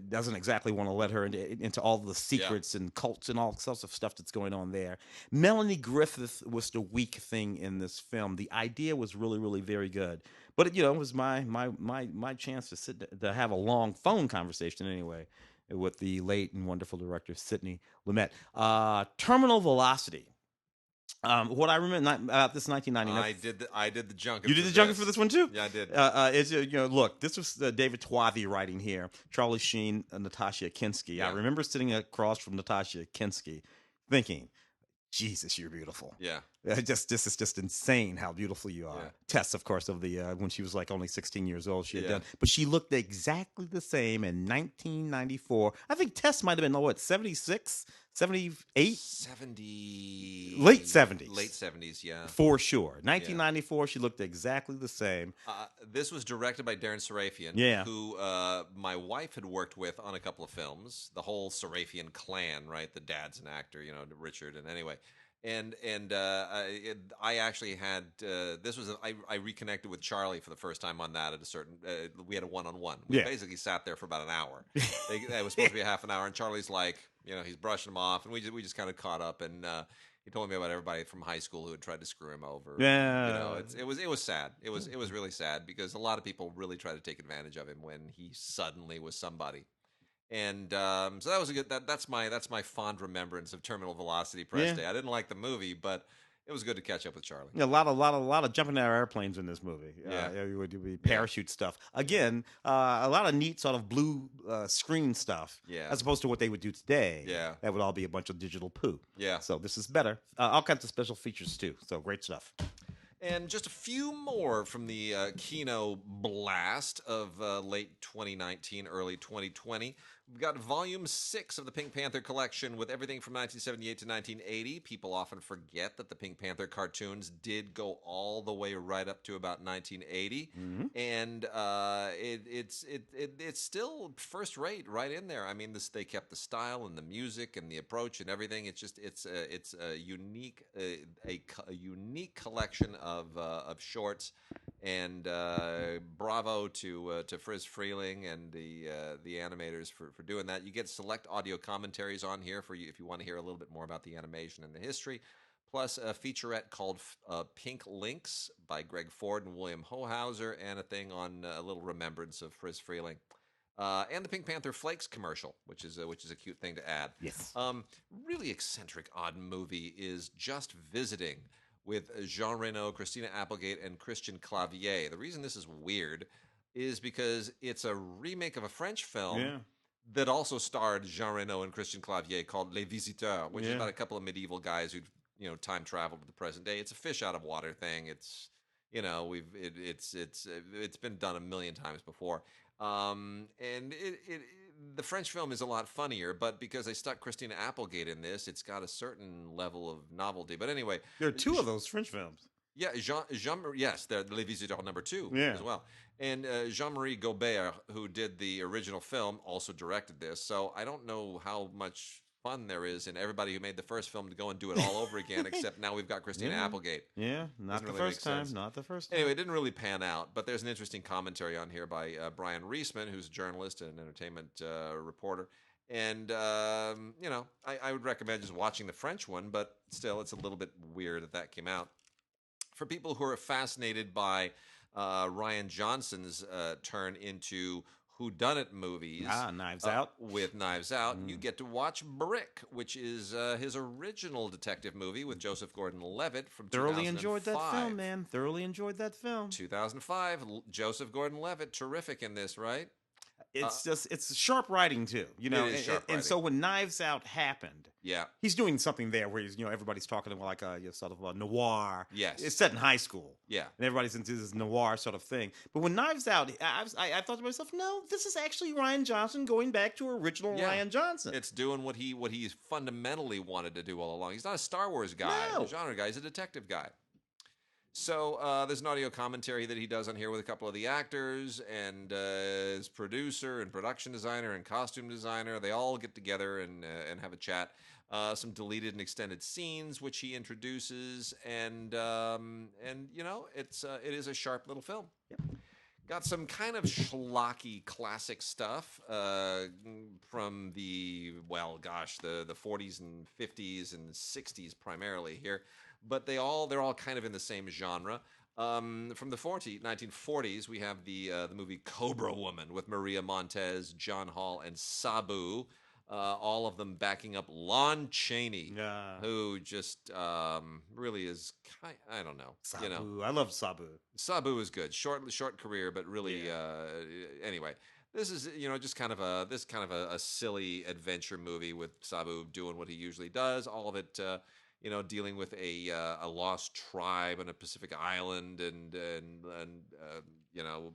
S2: doesn't exactly want to let her into all the secrets and cults and all sorts of stuff that's going on there. Melanie Griffith was the weak thing in this film. The idea was really, really very good, but it was my chance to have a long phone conversation anyway with the late and wonderful director Sidney Lumet. Terminal Velocity. What I remember about this 1990.
S1: I did the junket.
S2: You did the junket for this one too?
S1: Yeah, I did.
S2: Look, this was David Twathi writing here. Charlie Sheen, Natasha Kinski.
S1: Yeah.
S2: I remember sitting across from Natasha Kinski, thinking, "Jesus, you're beautiful."
S1: Yeah.
S2: This is just insane how beautiful you are.
S1: Yeah.
S2: Tess, of course, of the when she was like only 16 years old, she had
S1: Yeah.
S2: done, but she looked exactly the same in 1994. I think Tess might have been 76, 78,
S1: 70.
S2: Late 70s.
S1: Late 70s, yeah.
S2: For sure. 1994, she looked exactly the same.
S1: This was directed by Darren Sarafian,
S2: Yeah.
S1: who my wife had worked with on a couple of films. The whole Sarafian clan, right? The dad's an actor, Richard. And anyway, I actually had I reconnected with Charlie for the first time on that at a certain. We had a one-on-one. We basically sat there for about an hour. It was supposed to be a half an hour, and Charlie's like, he's brushing him off, and we just kind of caught up, and he told me about everybody from high school who had tried to screw him over.
S2: Yeah.
S1: It was sad. It was really sad because a lot of people really tried to take advantage of him when he suddenly was somebody. And so that was a good. That's my fond remembrance of Terminal Velocity Press Day. I didn't like the movie, but it was good to catch up with Charlie.
S2: A lot of jumping out of airplanes in this movie. It would be parachute stuff. Again, a lot of neat sort of blue screen stuff.
S1: Yeah.
S2: As opposed to what they would do today.
S1: Yeah.
S2: That would all be a bunch of digital poo.
S1: Yeah.
S2: So this is better. All kinds of special features too. So great stuff.
S1: And just a few more from the Kino blast of late 2019, early 2020. We've got Volume 6 of the Pink Panther collection with everything from 1978 to 1980. People often forget that the Pink Panther cartoons did go all the way right up to about 1980.
S2: Mm-hmm.
S1: And it's still first rate right in there. I mean, they kept the style and the music and the approach and everything. It's just it's a unique collection of shorts. And bravo to Friz Freeling and the animators for doing that. You get select audio commentaries on here for you if you want to hear a little bit more about the animation and the history, plus a featurette called Pink Links by Greg Ford and William Hohauser, and a thing on a little remembrance of Friz Freeling. And the Pink Panther Flakes commercial, which is a cute thing to add.
S2: Yes.
S1: Really eccentric, odd movie is Just Visiting, with Jean Reno, Christina Applegate, and Christian Clavier. The reason this is weird is because it's a remake of a French film that also starred Jean Reno and Christian Clavier called Les Visiteurs, which is about a couple of medieval guys who time traveled to the present day. It's a fish out of water thing. It's It's been done a million times before. And the French film is a lot funnier, but because they stuck Christina Applegate in this, it's got a certain level of novelty. But anyway,
S2: There are two of those French films.
S1: yeah, yes, they're Les Visiteurs #2
S2: Yeah.
S1: as well. And Jean-Marie Gobert, who did the original film, also directed this. So I don't know how much fun there is in everybody who made the first film to go and do it all over again, except now we've got Christina Applegate.
S2: Yeah, not
S1: Doesn't
S2: the
S1: really
S2: first
S1: make
S2: time.
S1: sense.
S2: Not the first time.
S1: Anyway, it didn't really pan out, but there's an interesting commentary on here by Brian Reisman, who's a journalist and an entertainment reporter. And, I would recommend just watching the French one, but still, it's a little bit weird that came out. For people who are fascinated by Ryan Johnson's turn into whodunit movies,
S2: Knives Out.
S1: With Knives Out, you get to watch Brick, which is his original detective movie with Joseph Gordon-Levitt from
S2: Thoroughly
S1: 2005.
S2: enjoyed that film, man. Thoroughly enjoyed that film.
S1: 2005, Joseph Gordon-Levitt, terrific in this, right?
S2: It's sharp writing too,
S1: It is sharp
S2: and so when Knives Out happened,
S1: Yeah.
S2: he's doing something there where he's, everybody's talking about like a sort of a noir.
S1: Yes.
S2: It's set in high school.
S1: Yeah.
S2: And everybody's into this noir sort of thing. But when Knives Out, I thought to myself, no, this is actually Ryan Johnson going back to original
S1: Yeah.
S2: Ryan Johnson.
S1: It's doing what he fundamentally wanted to do all along. He's not a Star Wars guy,
S2: No.
S1: a genre guy. He's a detective guy. So there's an audio commentary that he does on here with a couple of the actors and his producer and production designer and costume designer. They all get together and have a chat. Some deleted and extended scenes which he introduces, and it is a sharp little film.
S2: Yep.
S1: Got some kind of schlocky classic stuff from the 40s and 50s and 60s primarily here, but they're all kind of in the same genre. From the 1940s, we have the movie Cobra Woman with Maria Montez, John Hall, and Sabu. All of them backing up Lon Chaney, who just really is I don't know.
S2: Sabu. I love Sabu.
S1: Sabu is good. Short career, but really anyway. This is just kind of a silly adventure movie with Sabu doing what he usually does. All of it dealing with a lost tribe on a Pacific island, and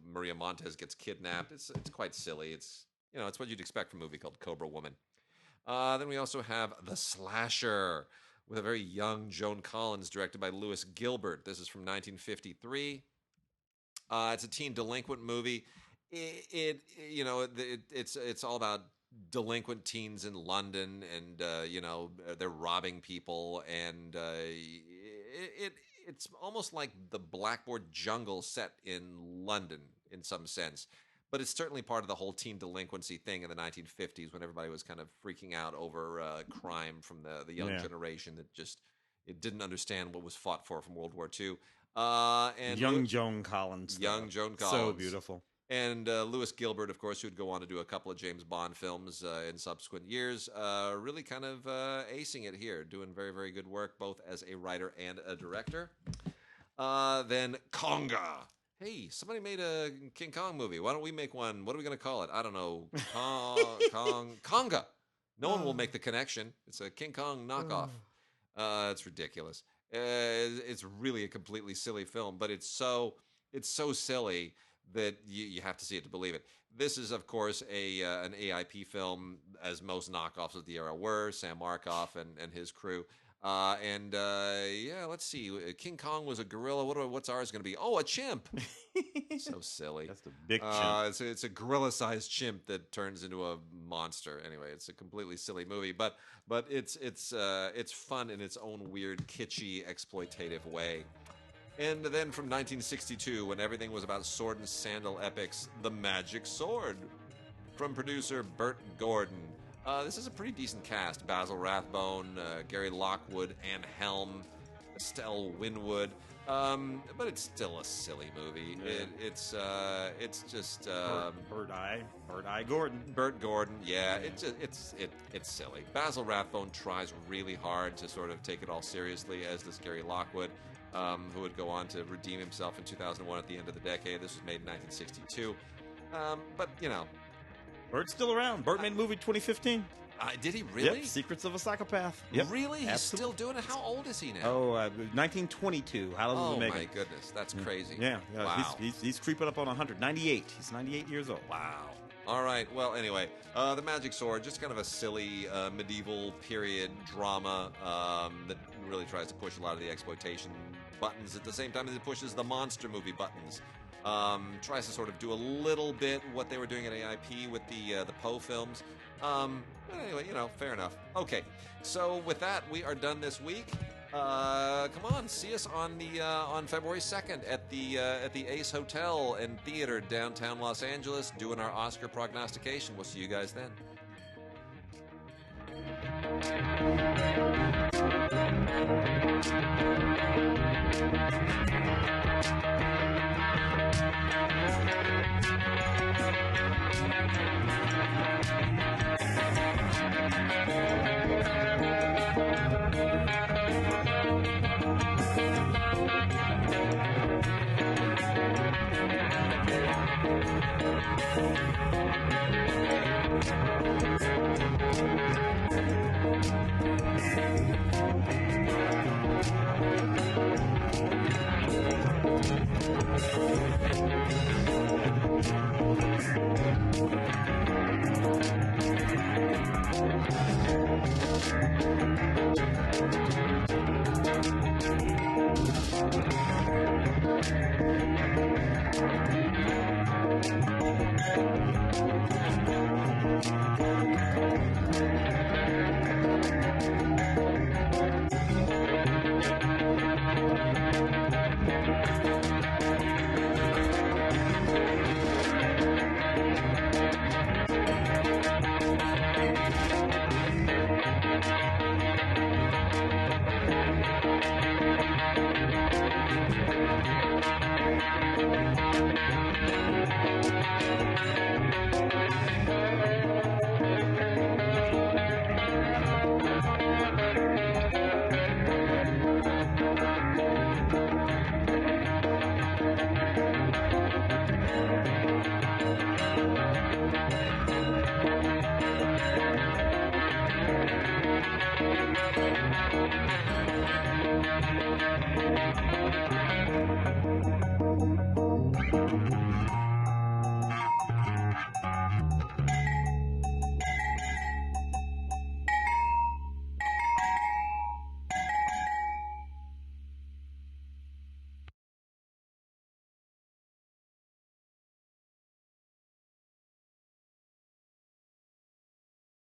S1: Maria Montez gets kidnapped. It's quite silly. It's what you'd expect from a movie called Cobra Woman. Then we also have The Slasher with a very young Joan Collins, directed by Lewis Gilbert. This is from 1953. It's a teen delinquent movie. It's all about delinquent teens in London, and they're robbing people, and it's almost like the Blackboard Jungle set in London in some sense. But it's certainly part of the whole teen delinquency thing in the 1950s, when everybody was kind of freaking out over crime from the young generation that it didn't understand what was fought for from World War II. And
S2: young Joan Collins.
S1: Young Joan Collins.
S2: So beautiful.
S1: And Lewis Gilbert, of course, who would go on to do a couple of James Bond films in subsequent years, really kind of acing it here, doing very, very good work, both as a writer and a director. Then Conga. Hey, somebody made a King Kong movie. Why don't we make one? What are we going to call it? I don't know. Conga. No one will make the connection. It's a King Kong knockoff. It's ridiculous. It's really a completely silly film, but it's so silly that you have to see it to believe it. This is, of course, an AIP film, as most knockoffs of the era were. Sam Markoff and his crew. Let's see. King Kong was a gorilla. What's ours going to be? Oh, a chimp. So silly.
S2: That's the big chimp.
S1: It's a gorilla-sized chimp that turns into a monster. Anyway, it's a completely silly movie, but it's fun in its own weird, kitschy, exploitative way. And then from 1962, when everything was about sword and sandal epics, The Magic Sword, from producer Burt Gordon. This is a pretty decent cast. Basil Rathbone, Gary Lockwood, Anne Helm, Estelle Winwood. But it's still a silly movie.
S2: Yeah.
S1: It's just
S2: Burt Gordon.
S1: Burt Gordon. Yeah, it's silly. Basil Rathbone tries really hard to sort of take it all seriously, as does Gary Lockwood, who would go on to redeem himself in 2001 at the end of the decade. This was made in 1962. But
S2: Burt's still around. Burt made a movie 2015.
S1: Did he really?
S2: Yep, Secrets of a Psychopath. Yep,
S1: Really? He's
S2: absolutely.
S1: still doing it? How old is he now?
S2: Oh, 1922. Hallelujah,
S1: Oh,
S2: Megan.
S1: my goodness. That's crazy.
S2: Yeah,
S1: Wow.
S2: he's creeping up on 100. 98. He's 98 years old.
S1: Wow. All right. Well, anyway, The Magic Sword, just kind of a silly medieval period drama that really tries to push a lot of the exploitation buttons at the same time as it pushes the monster movie buttons. Tries to sort of do a little bit what they were doing at AIP with the Poe films. But anyway, fair enough. Okay, so with that, we are done this week. Come on, see us on February 2nd at the Ace Hotel and Theater downtown Los Angeles, doing our Oscar prognostication. We'll see you guys then.